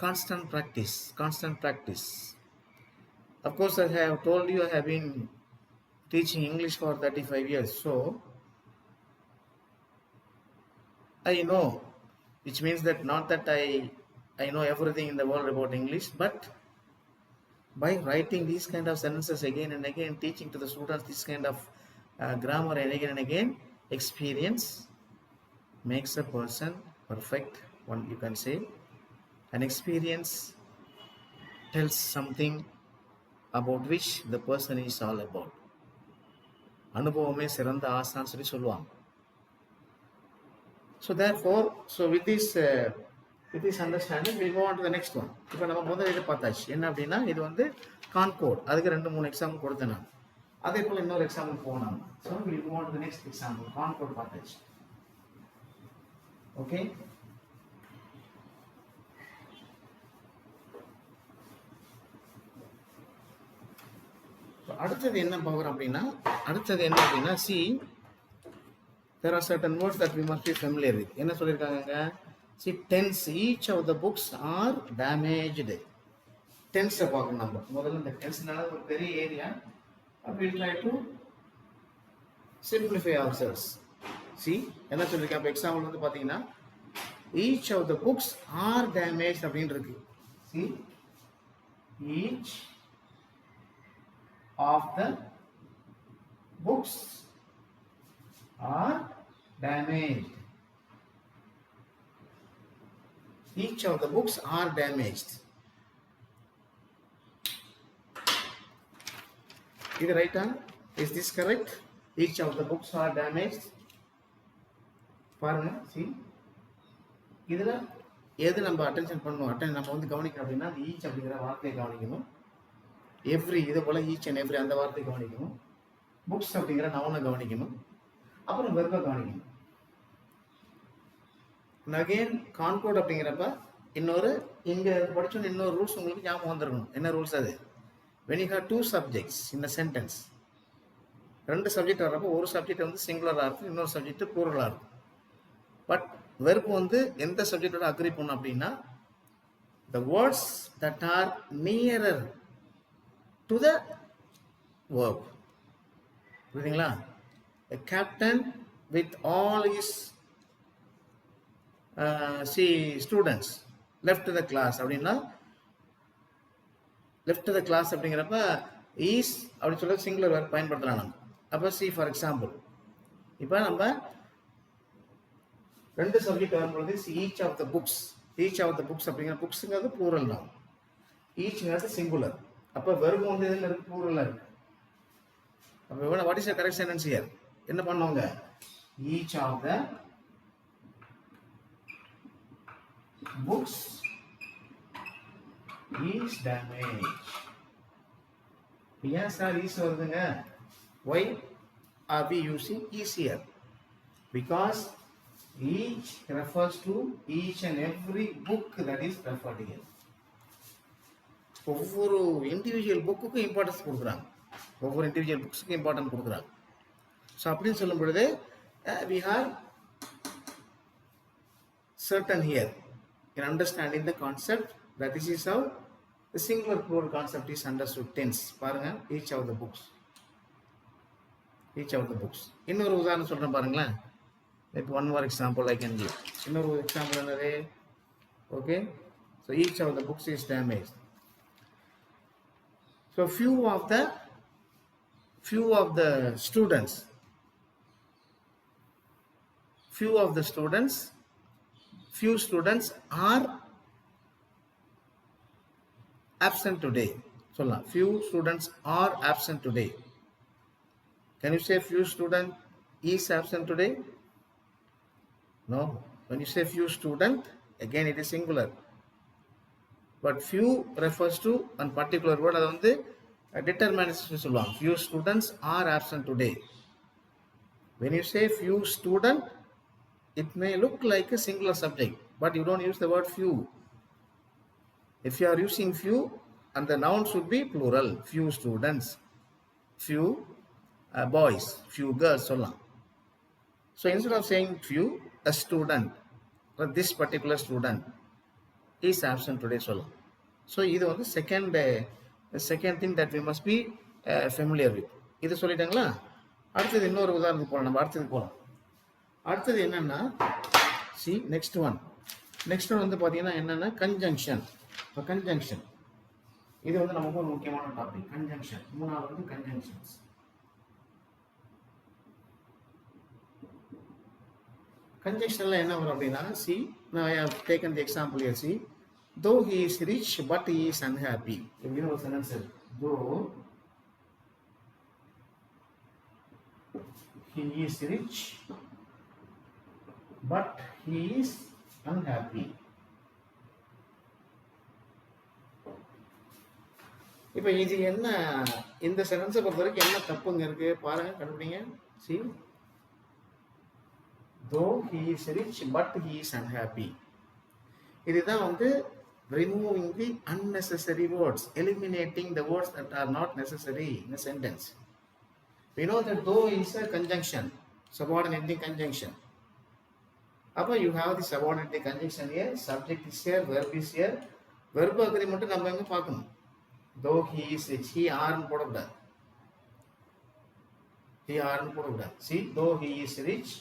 constant practice. Of course, I have told you I have been teaching English for 35 years, so I know, which means that not that I know everything in the world about English, but by writing these kind of sentences again and again, teaching to the students this kind of grammar again and again, experience makes a person perfect, one you can say. An experience tells something about which the person is all about. அனுபவமே சிறந்த ஆசான்னு சொல்லி சொல்லுவாங்க. So therefore, with this understanding, we'll go on to the next one. இப்போ நம்ம முதல்ல இதை பார்த்தாச்சு. என்ன அப்படின்னா, இது வந்து கான்கோட். அதுக்கு 2-3 எக்ஸாம்பிள் கொடுத்தேன் நான். அதே போல் இன்னொரு எக்ஸாம்பிள் போனாங்க. So we'll go on to the next example. Conquered பார்த்தாச்சு. Okay. அடுத்தது என்ன பார்க்குறோம் அப்படின்னா, see, there are certain words that we must be familiar with. என்ன சொல்லியிருக்காங்க? See, tense, each of the books are damaged. Tense பார்க்கணும் நம்ம. முதல்ல இந்த tenseனால ஒரு பெரிய area. We'll try to simplify ourselves. See, என்ன சொல்லியிருக்காங்க? இப்போ எக்ஸாம்பிள் வந்து பார்த்தீங்கன்னா, each of the books are damaged அப்படின்னு இருக்கு. See, each of the books are damaged. Each of the books are damaged. Is it right? Is this correct? Each of the books are damaged. பாருங்க, see, இதுல எது நம்ம attention பண்ணணும், நம்ம வந்து கவனிக்கணும் அப்படின்னா, ஈச் அப்படிங்கிற வார்த்தையை கவனிக்கணும். எவ்ரி இதே போல் ஈச் அண்ட் எவ்ரி அந்த வார்த்தையை கவனிக்கணும். புக்ஸ் அப்படிங்கிற நவுனை கவனிக்கணும். அப்புறம் வெர்பை கவனிக்கணும். அகெயின் கான்கோட் அப்படிங்கிறப்ப இன்னொரு இங்கே படிச்சோன்னு இன்னொரு ரூல்ஸ் உங்களுக்கு ஞாபகம் வந்துருக்கணும். என்ன ரூல்ஸ் அது? when you have 2 subjects in a sentence, 2 subject வர்றப்போ ஒரு சப்ஜெக்ட் வந்து சிங்குலராக இருக்கும், இன்னொரு சப்ஜெக்ட் ப்ளூரலாக இருக்கும். பட் வெர்ப் வந்து எந்த சப்ஜெக்டோட அக்ரி பண்ணும் அப்படின்னா, the words that are nearer to the verb. புரியுதுங்களா? A captain with all his students left the class அப்படின்னா, left the class அப்படிங்கிறப்ப is அப்படி சொல்ல சிங்குலர் வேர்ட் பயன்படுத்தலாம் நம்ம. அப்போ see for example, இப்போ நம்ம 2 சப்ஜெக்ட் வரும்பொழுது each of the books அப்படிங்கிற புக்ஸுங்கிறது ப்ளூரல் தான், ஈச்ங்கிறது சிங்குலர். அப்போ வெறும் வந்து இதில் இருக்கு, ப்ளூரலாக இருக்கு. அப்போ what is the correct sentence here? என்ன பண்ணுவாங்க? Each of the books is damaged. ஏன் சார் ஈஸ் வருதுங்க? why are we using is here? Because each refers to each and every book that is referred here. ஒவ்வொரு individual புக்குக்கும் importance கொடுக்குறாங்க, ஒவ்வொரு individual புக்ஸுக்கும் importance கொடுக்குறாங்க. So அப்படின்னு சொல்லும் பொழுது we have certain here in understanding the concept that this is how the singular plural concept is understood. Tense பாருங்க, each of the books. இன்னொரு உதாரணம் சொல்றேன் பாருங்களேன். maybe one more example I can give. இன்னொரு example என்னது? okay, so each of the books is damaged. So few of the students are absent today. சொல்லலாம், few students are absent today. Can you say few student is absent today? No. When you say few student, again it is singular. But few refers to one particular word. அது வந்து deterministic சொல்லுவாங்க. Few students are absent today. When you say few student, it may look like a singular subject, but you don't use the word few. If you are using few, and the noun should be plural. Few students. Few boys, few girls சொல்லலாம். So instead of saying few, a student, or this particular student is absent today சொல்லலாம். So இது வந்து second thing that we must be familiar with. இது சொல்லிட்டாங்களா? அடுத்தது இன்னொரு உதாரணத்துக்கு போகலாம். நம்ம அடுத்தது போகலாம். அடுத்தது என்னன்னா, see next one வந்து பார்த்தீங்கன்னா என்னன்னா கன்ஜங்ஷன். இப்போ கன்ஜங்ஷன் இது வந்து நமக்கு ஒரு முக்கியமான டாபிக். கன்ஜங்ஷன் மூணாவது வந்து கன்ஜங்ஷன்ஸ். கன்ஜங்ஷன்ல என்ன வரும் அப்படின்னா, see now I have taken the example here. See, though he is rich but he is unhappy. இப்படி ஒரு சென்டென்ஸ் இருக்கு. Though he is rich but he is unhappy. இப்போ இது என்ன, இந்த சென்டென்ஸை பொறுத்த வரைக்கும் என்ன தப்புங்க இருக்கு பாருங்க, கண்டுபிடிங்க. see, though he is rich but he is unhappy. இதுதான் வந்து removing the unnecessary words, eliminating the words that are not necessary in a sentence. We know that though is a conjunction, subordinating conjunction. அப்போ you have the subordinating conjunction here, subject is here, verb is here. verb agreement நம்ம எங்க பார்க்கணும். though he is rich, he ஆர்னு போடக்கூடாது. he ஆர்னு போடக்கூடாது. see, though he is rich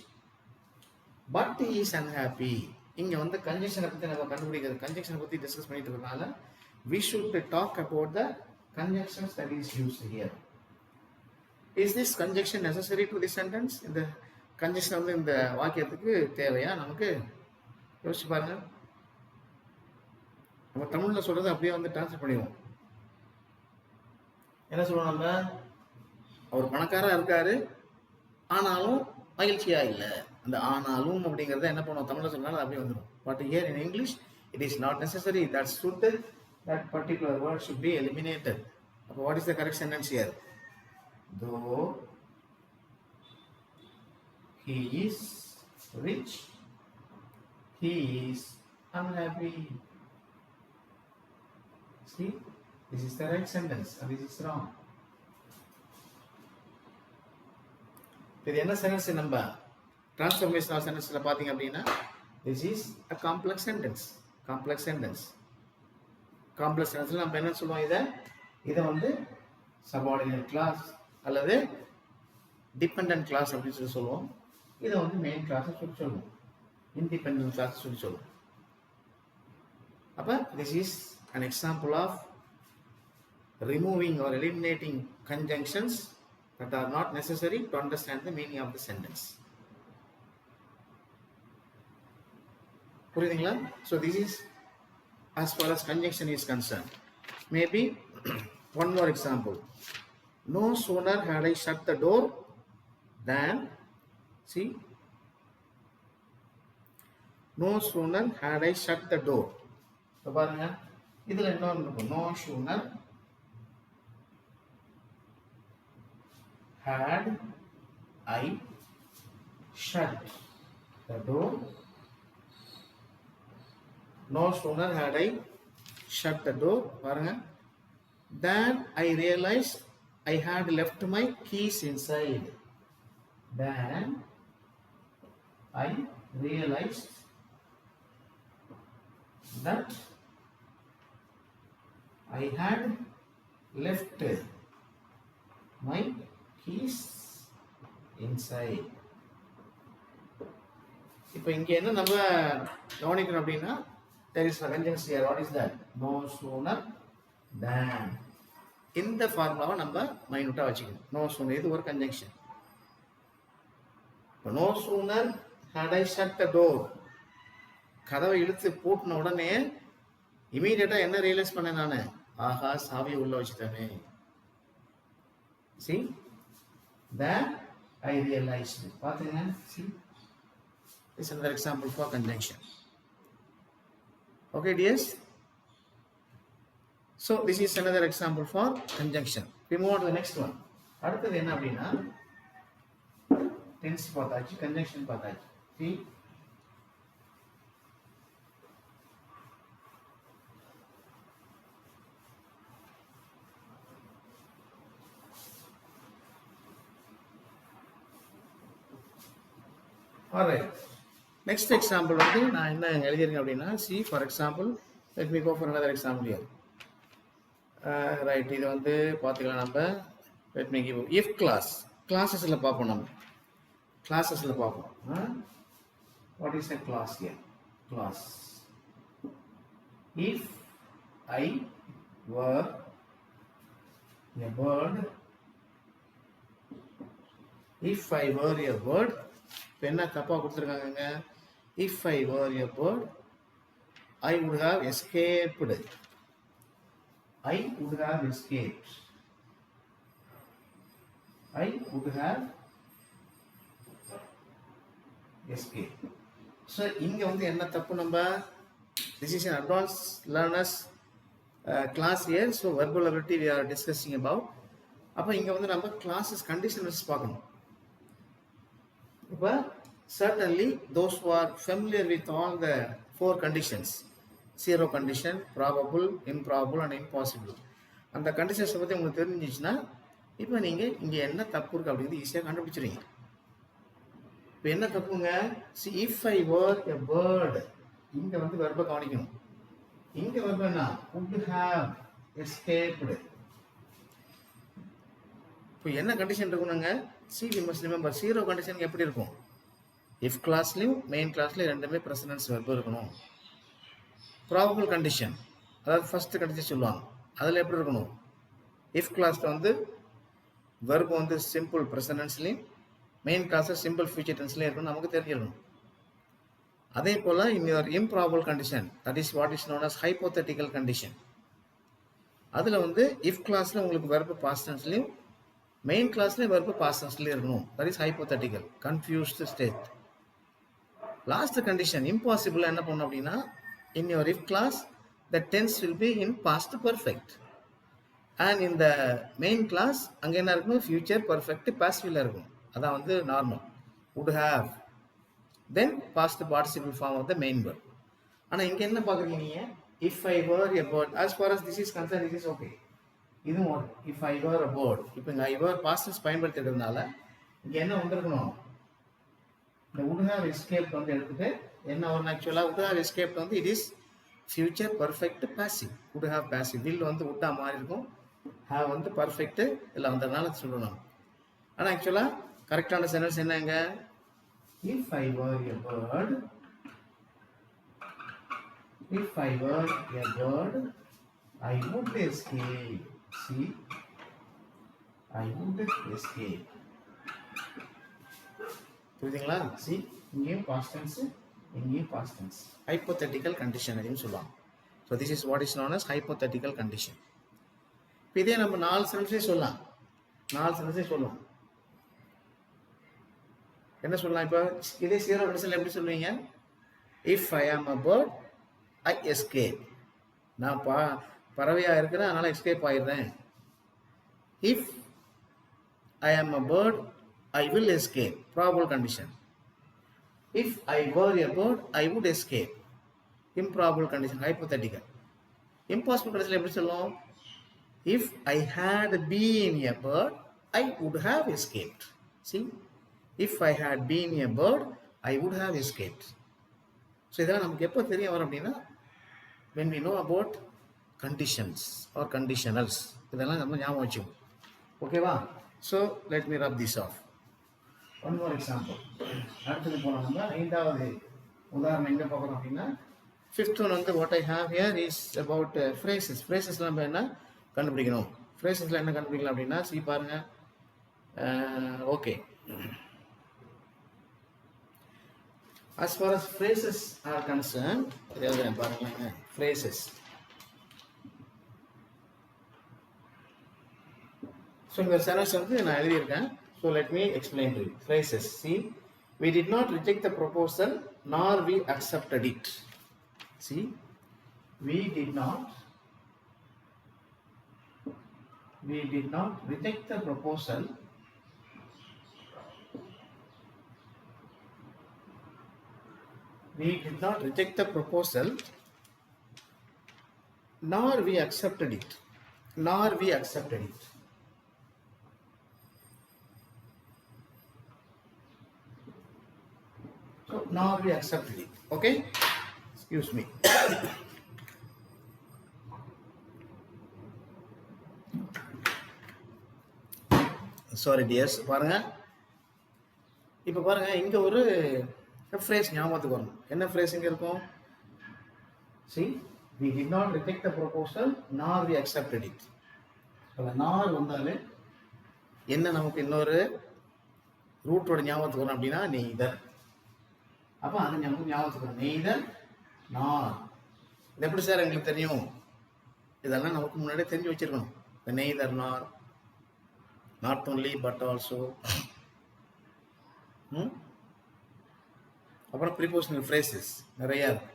but he is unhappy. இங்க வந்து கன்ஜங்ஷனை பத்தி நம்ம கண்டுபிடிக்கிறது, கன்ஜங்ஷனை பத்தி டிஸ்கஸ் பண்ணிட்டு இருக்கனால we should talk about the conjunctions that is used here. Is this conjunction necessary to this sentence? இந்த கன்ஜங்ஷன் வந்து இந்த வாக்கியத்துக்கு தேவையா நமக்கு? யோசிச்சு பாருங்க. நம்ம தமிழ்ல சொல்றது அப்படியே வந்து டிரான்ஸ்லேட் பண்ணிடுவோம். என்ன சொல்லுவோம் நம்ம? அவர் பணக்காரா இருக்காரு ஆனாலும் மகிழ்ச்சியா இல்லை. அந்த ஆனாலும் அப்படிங்கிறத என்ன பண்ணுவோம், தமிழ்ல சொன்னாலும் அப்படியே வந்துடும். But here in English it is not necessary. That suited, that particular word should be eliminated. அப்போ what is the correct sentence here? Though he is rich, he is unhappy. See, this is the right sentence and this is wrong. இது என்ன sentence? நம்ம transformation of சென்டென்ஸ்ல பாத்தீங்க அப்படின்னா this is a complex sentence. complex sentence நம்ம என்ன சொல்லுவோம், இதை வந்து subordinate class அல்லது dependent class அப்படின்னு சொல்லி சொல்லுவோம். இதை வந்து மெயின் கிளாஸ் சொல்லி சொல்லுவோம், இண்டிபெண்டன்ட் கிளாஸ் சொல்லி சொல்லுவோம். அப்ப this is an example of removing or eliminating conjunctions that are not necessary to understand the meaning of the sentence. புரியுதுங்களா? So this is as far as conjunction is concerned. Maybe one more example. No sooner had I shut the door than, see, no sooner had I shut the door. So பாருங்க, இதுல இன்னொன்று இருக்கும். No sooner had I shut the door. No sooner had I shut the door, பாருங்க, then I realized I had left my keys inside. Then I realized that I had left my keys inside. இப்போ இங்க என்ன நம்ம கவனிக்கணும் அப்படின்னா, there is a conjunction here. What is that? No sooner than. இந்த ஃபார்முலாவை நம்ம மைனூட்டா வச்சுக்கணும். no sooner இது ஒரு conjunction. no sooner had I shut the door, கதவை இழுத்து பூட்டின உடனே இமீடியட்டா என்ன ரியலைஸ் பண்ண நானு, ஆஹா சாவியை உள்ள வச்சுட்டேனே. see, that I realized. பாத்தீங்கன்னா, see, this is another example for conjunction. Okay dears, so this is another example for conjunction. We move on to the next one. அடுத்தது என்ன அப்படின்னா, tense பார்த்தாச்சு, conjunction பார்த்தாச்சு. See, Alright. Next example வந்து நான் என்ன எழுதியிருக்கேன் அப்படின்னா, see for example, let me go for another example here. Right, இது வந்து பார்த்துக்கலாம் நம்ம. Let me give if class. Classesல பார்ப்போம் நம்ம. Classesல பார்ப்போம். What is a class here? Class. If I were a bird, if I were a bird, இப்போ என்ன தப்பாக கொடுத்துருக்காங்க? If I were a bird, I would have escaped. I would have escaped. I would have escaped. So, இங்க வந்து என்ன தப்பு நம்ம? This is an advanced learners class here. So, verbal ability we are discussing about. அப்போ இங்க வந்து நம்ம classes conditionals பார்க்கணும். இப்போ certainly those who are familiar with all the 4 conditions, zero condition, probable, improbable and impossible, அந்த கண்டிஷன்ஸை பற்றி உங்களுக்கு தெரிஞ்சிச்சுன்னா இப்போ நீங்கள் இங்கே என்ன தப்பு இருக்குது அப்படிங்கிறது ஈஸியாக கண்டுபிடிச்சிருங்க. இப்போ என்ன தப்புங்க? see if I were a bird, இங்கே வந்து வெர்பை கவனிக்கணும். இங்கே வெர்பை என்ன? would have escaped. இப்போ என்ன கண்டிஷன் இருக்கணுங்க? see we must remember zero condition எப்படி இருக்கும்? if கிளாஸ்லையும் மெயின் கிளாஸ்லையும் ரெண்டுமே ப்ரெசன்ஸ் வெர்பு இருக்கணும். ப்ராபபிள் கண்டிஷன், அதாவது ஃபர்ஸ்ட் கண்டிஷன் சொல்லுவாங்க, அதில் எப்படி இருக்கணும்? இஃப் கிளாஸில் வந்து வெர்பு வந்து சிம்பிள் ப்ரெசன்ஸ்லையும் மெயின் கிளாஸில் சிம்பிள் ஃபியூச்சர் டென்ஸ்லையும் இருக்கணும், நமக்கு தெரிஞ்சிடணும். அதே போல் இன்னொரு improbable condition, that is what is known as hypothetical condition. அதில் வந்து இஃப் கிளாஸில் உங்களுக்கு வெர்பு பாஸ்ட் டென்ஸ்லையும் மெயின் கிளாஸ்லேயும் வெர்பு பாஸ்ட் டென்ஸ்லையும் இருக்கணும், that is hypothetical confused state. Last condition impossible என்ன பண்ணணும் அப்படின்னா, in your if class the tense will be in past perfect and in the main class அங்க என்ன இருக்கணும்? future perfect passive இருக்கும். அதான் வந்து normal would have, then past participle form of the main verb. ஆனா இங்க என்ன பார்க்குறீங்க நீங்க? if I were a bird, as far as this is concerned this is okay. இதுவும் if I were a bird, இப்போ இங்க I were past tense பயன்படுத்திட்டதுனால இங்க என்ன வந்திருக்கணும்? இந்த would have escaped வந்து எடுத்துட்டு என்ன வரும்? ஆக்சுவலாக would have escaped வந்து it is future perfect passive. would have passive, will வந்து would have மாறி இருக்கும், have வந்து perfect இல்லை வந்ததுனால சொல்லணும். ஆனால் ஆக்சுவலாக கரெக்டான சென்டென்ஸ் என்னங்க? if I were a bird, if I were a bird I would escape. See, I would escape. புரியுதுங்களா? see, இங்கேயும் past tense, இங்கேயும் past tense, hypothetical condition அப்படின்னு சொல்லுவாங்க. so this is what is known as hypothetical condition. இப்போ இதே நம்ம 4 சென்டென்ஸே சொல்லலாம், 4 சென்டென்ஸே சொல்லலாம். என்ன சொல்லலாம்? இப்போ இதே zero condition எப்படி சொல்லுவீங்க? if I am a bird I escape. நான் பறவையா இருக்கிறேன் அதனால escape ஆயிடுறேன். if I am a bird I will escape, probable condition. if I were a bird I would escape, improbable condition, hypothetical. impossible condition எப்படி சொல்லுவோம்? if I had been a bird I would have escaped. see, if I had been a bird I would have escaped. so இதெல்லாம் நமக்கு எப்போ தெரிய வரும் அப்படின்னா, when we know about conditions or conditionals, இதெல்லாம் நம்ம ஞாபகம் வச்சுக்கணும். ஓகேவா? so let me rub this off. one more example. அடுத்தது போனால் நம்ம 5வது உதாரணம் எங்கே பார்க்குறோம் அப்படின்னா, 5th one வந்து what I have here is about phrases. phrases நம்ம என்ன கண்டுபிடிக்கணும்? phrases என்ன கண்டுபிடிக்கலாம் அப்படின்னா, see பாருங்க. Okay, as far as phrases are concerned, இதை பாருங்க, phrases. ஸோ இந்த சென்டென்ஸ் வந்து நான் எழுதியிருக்கேன். So let me explain to you. phrases. see, we did not reject the proposal nor we accepted it. see, we did not reject the proposal nor we accepted it. So now we accepted it. Okay, excuse me. Sorry dears. பாருங்க, இப்போ பாருங்க, இங்க ஒரு phrase ஞாபகத்துக்கு வரணும். என்ன phrase இங்க இருக்கும்? See, we did not reject the proposal nor we accepted it. அப்ப nor வந்தாலே என்ன நமக்கு இன்னொரு ரூட்டோட ஞாபகத்துக்கு வரும் அப்படின்னா neither. அப்ப அது நமக்கு ஞாபகத்துக்கு வரும். neither nor. இது எப்படி சார் எங்களுக்கு தெரியும்? இதெல்லாம் நமக்கு முன்னாடியே தெரிஞ்சு வச்சிருக்கணும். neither nor, not only but also. அப்புறம் ப்ரீபோசிஷனல் ஃப்ரேசஸ் நிறைய இருக்கு.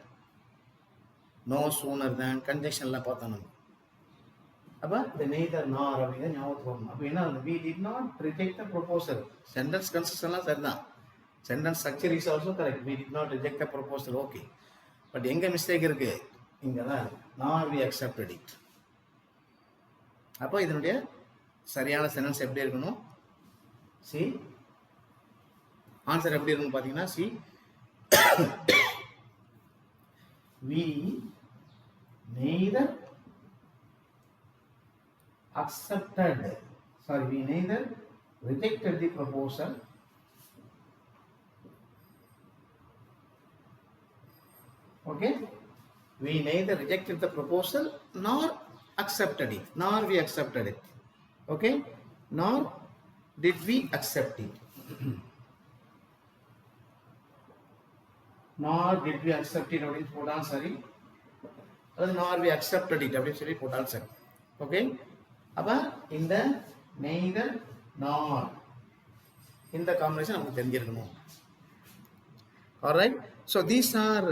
நோ, சூனர் தேன், கன்ஜெக்ஷன்லாம் பார்த்தோம் நம்ம. அப்போ இந்த நெய்தர் நார் அப்படிங்கிற ஞாபகத்துக்கு வரணும். அப்போ என்ன ஆகுது? We did not reject the proposal. Sentence கன்ஸ்ட்ரக்ஷன்லாம் சரிதான், sentence structure is also correct. We did not reject the proposal, okay. But எங்கே மிஸ்டேக் இருக்கு? இங்கே தான் நாட் வி அக்செப்டட் இட். அப்போ இதனுடைய சரியான சென்டென்ஸ் எப்படி இருக்கணும்? சி, ஆன்சர் எப்படி இருக்குன்னு பார்த்தீங்கன்னா, C, we neither accepted, sorry, we neither rejected the proposal okay, we neither rejected the proposal nor accepted it, nor we accepted it, okay, nor did we accept it. nor did we accept it அப்படின்னு போட்டாலும் சரி, அது nor we accepted it அப்படின்னு சொல்லி போட்டாலும் சரி, okay. அப்ப இந்த neither nor இந்த காம்பினேஷன் நமக்கு தெரிஞ்சிருக்கணும். Alright, so these are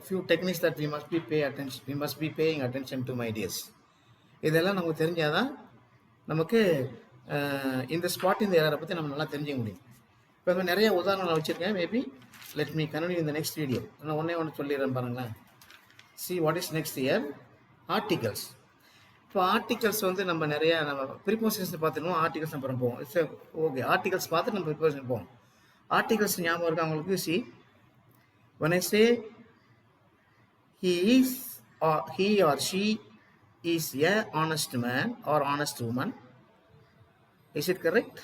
few techniques that we must be paying attention to, my dears. இதெல்லாம் நமக்கு தெரிஞ்சாதான் நமக்கு இந்த ஸ்பாட் இந்த எரரை பற்றி நம்ம நல்லா தெரிஞ்சுக்க முடியும். இப்போ நிறைய உதாரணங்கள் வச்சுருக்கேன். Maybe let me continue in the next video. நான் ஒன்று சொல்லிடுறேன் பாருங்களேன். see what is next here, articles. இப்போ ஆர்டிகல்ஸ் வந்து நம்ம நிறைய நம்ம ப்ரிப்போசிஷன்ஸ் பார்த்துருவோம், ஆர்டிகல்ஸ் அப்புறம் போவோம். இட்ஸ் ஓகே, ஆர்டிகல்ஸ் பார்த்து நம்ம ப்ரிப்போசிஷன் போவோம். ஆர்டிகல்ஸ் ஞாபகம் இருக்கா உங்களுக்கு? C, when I say he is or he or she is a honest man or honest woman, is it correct?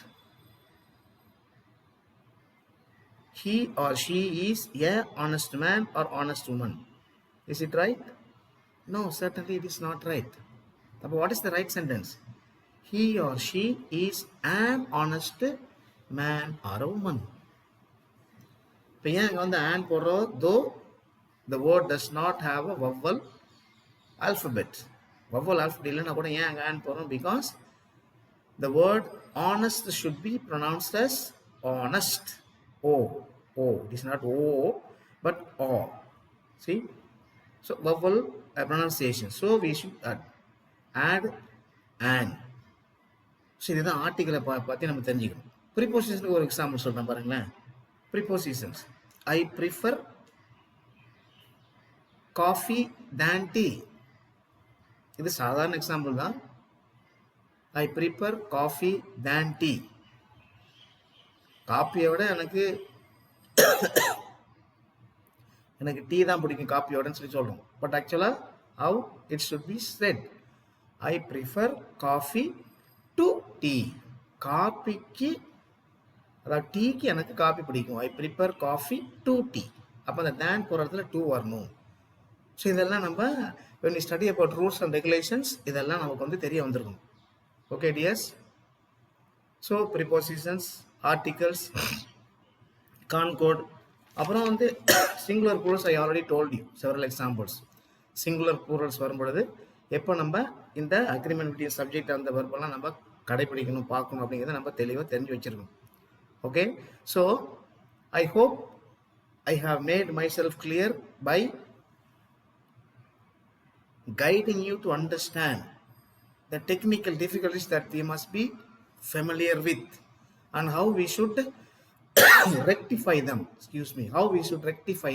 He or she is a honest man or honest woman. Is it right? No, certainly it is not right. But what is the right sentence? He or she is an honest man or a woman. இப்போ ஏன் அங்கே வந்து an போடுறோம்? Though the word does not have a vowel alphabet. Vowel alphabet இல்லைன்னா கூட ஏன் அங்கே an போடுறோம்? Because the word honest should be pronounced as honest. O, it is not O, but O. See? So, vowel pronunciation. So, we should add an. So, this is the article பத்தி நம்ம தெரிஞ்சுக்கணும். Prepositions ஒரு example சொல்றேன் பாருங்களேன். Prepositions. I prefer coffee than tea. இது சாதாரண example தான். I prefer coffee than tea. காப்பியை விட எனக்கு டீ தான் பிடிக்கும் காப்பியோடன்னு சொல்லி சொல்கிறோம். பட் ஆக்சுவலாக how it should be said, I prefer coffee to tea. காப்பிக்கு, அதாவது டீக்கு எனக்கு காஃபி பிடிக்கும். I prefer coffee to tea. அப்போ அந்த தேன் போகிற இடத்துல டூ வரணும். ஸோ இதெல்லாம் நம்ம when we study about rules and regulations, இதெல்லாம் நமக்கு வந்து தெரிய வந்திருக்கும். Okay dears, so prepositions, articles, concord, அப்புறம் வந்து singular plurals. I already told you several examples. Singular plurals வரும்பொழுது எப்போ நம்ம இந்த அக்ரிமெண்ட் பிட்வீன் சப்ஜெக்ட் அந்த வெர்பெல்லாம் நம்ம கடைபிடிக்கணும், பார்க்கணும் அப்படிங்கிறத நம்ம தெளிவாக தெரிஞ்சு வச்சிருக்கணும். Okay, so I hope I have made my self பை guiding you to understand the technical difficulties that we must be familiar with and how we should rectify them. How we should rectify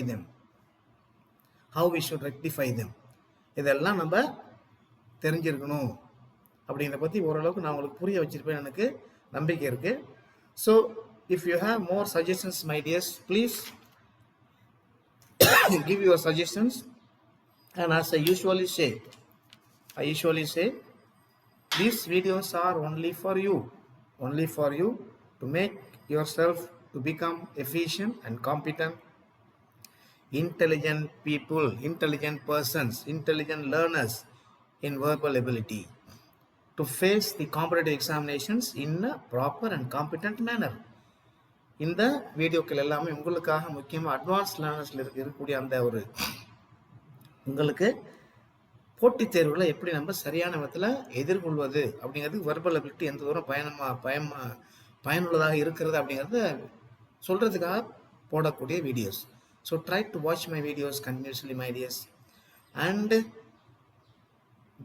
them. இதெல்லாம் நம்ம தெரிஞ்சிருக்கணும் அப்படிங்கிறத பற்றி ஓரளவுக்கு நான் உங்களுக்கு புரிய வச்சிருப்பேன், எனக்கு நம்பிக்கை இருக்கு. So if you have more suggestions my tears, please give your suggestions. And as I usually say, these videos are only for you to make yourself to become efficient and competent, intelligent people, intelligent persons, intelligent learners in verbal ability to face the competitive examinations in a proper and competent manner. இந்த வீடியோக்கள் எல்லாமே உங்களுக்காக முக்கியமாக advance லேர்னர்ஸில் இருக்கக்கூடிய அந்த ஒரு உங்களுக்கு போட்டித் தேர்வுகளை எப்படி நம்ம சரியான விதத்தில் எதிர்கொள்வது அப்படிங்கிறது வெர்பல் அபிலிட்டி எந்த தூரம் பயனுள்ளதாக இருக்கிறது அப்படிங்கிறத சொல்கிறதுக்காக போடக்கூடிய videos. So try to watch my videos continuously my tears and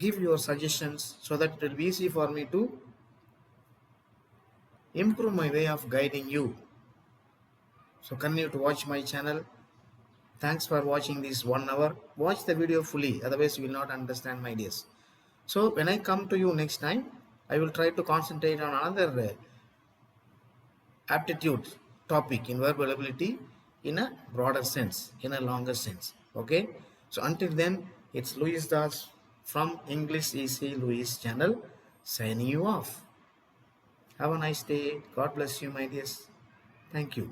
give your suggestions so that it will be easy for me to improve my way of guiding you. So continue to watch my channel. Thanks for watching this 1 hour. Watch the video fully, otherwise you will not understand my ideas. So when I come to you next time, I will try to concentrate on another aptitude topic in verbal ability in a broader sense, in a longer sense. Okay, so until then, it's Louis Das from English Easy Louis channel signing you off. Have a nice day. God bless you, my dears. Thank you.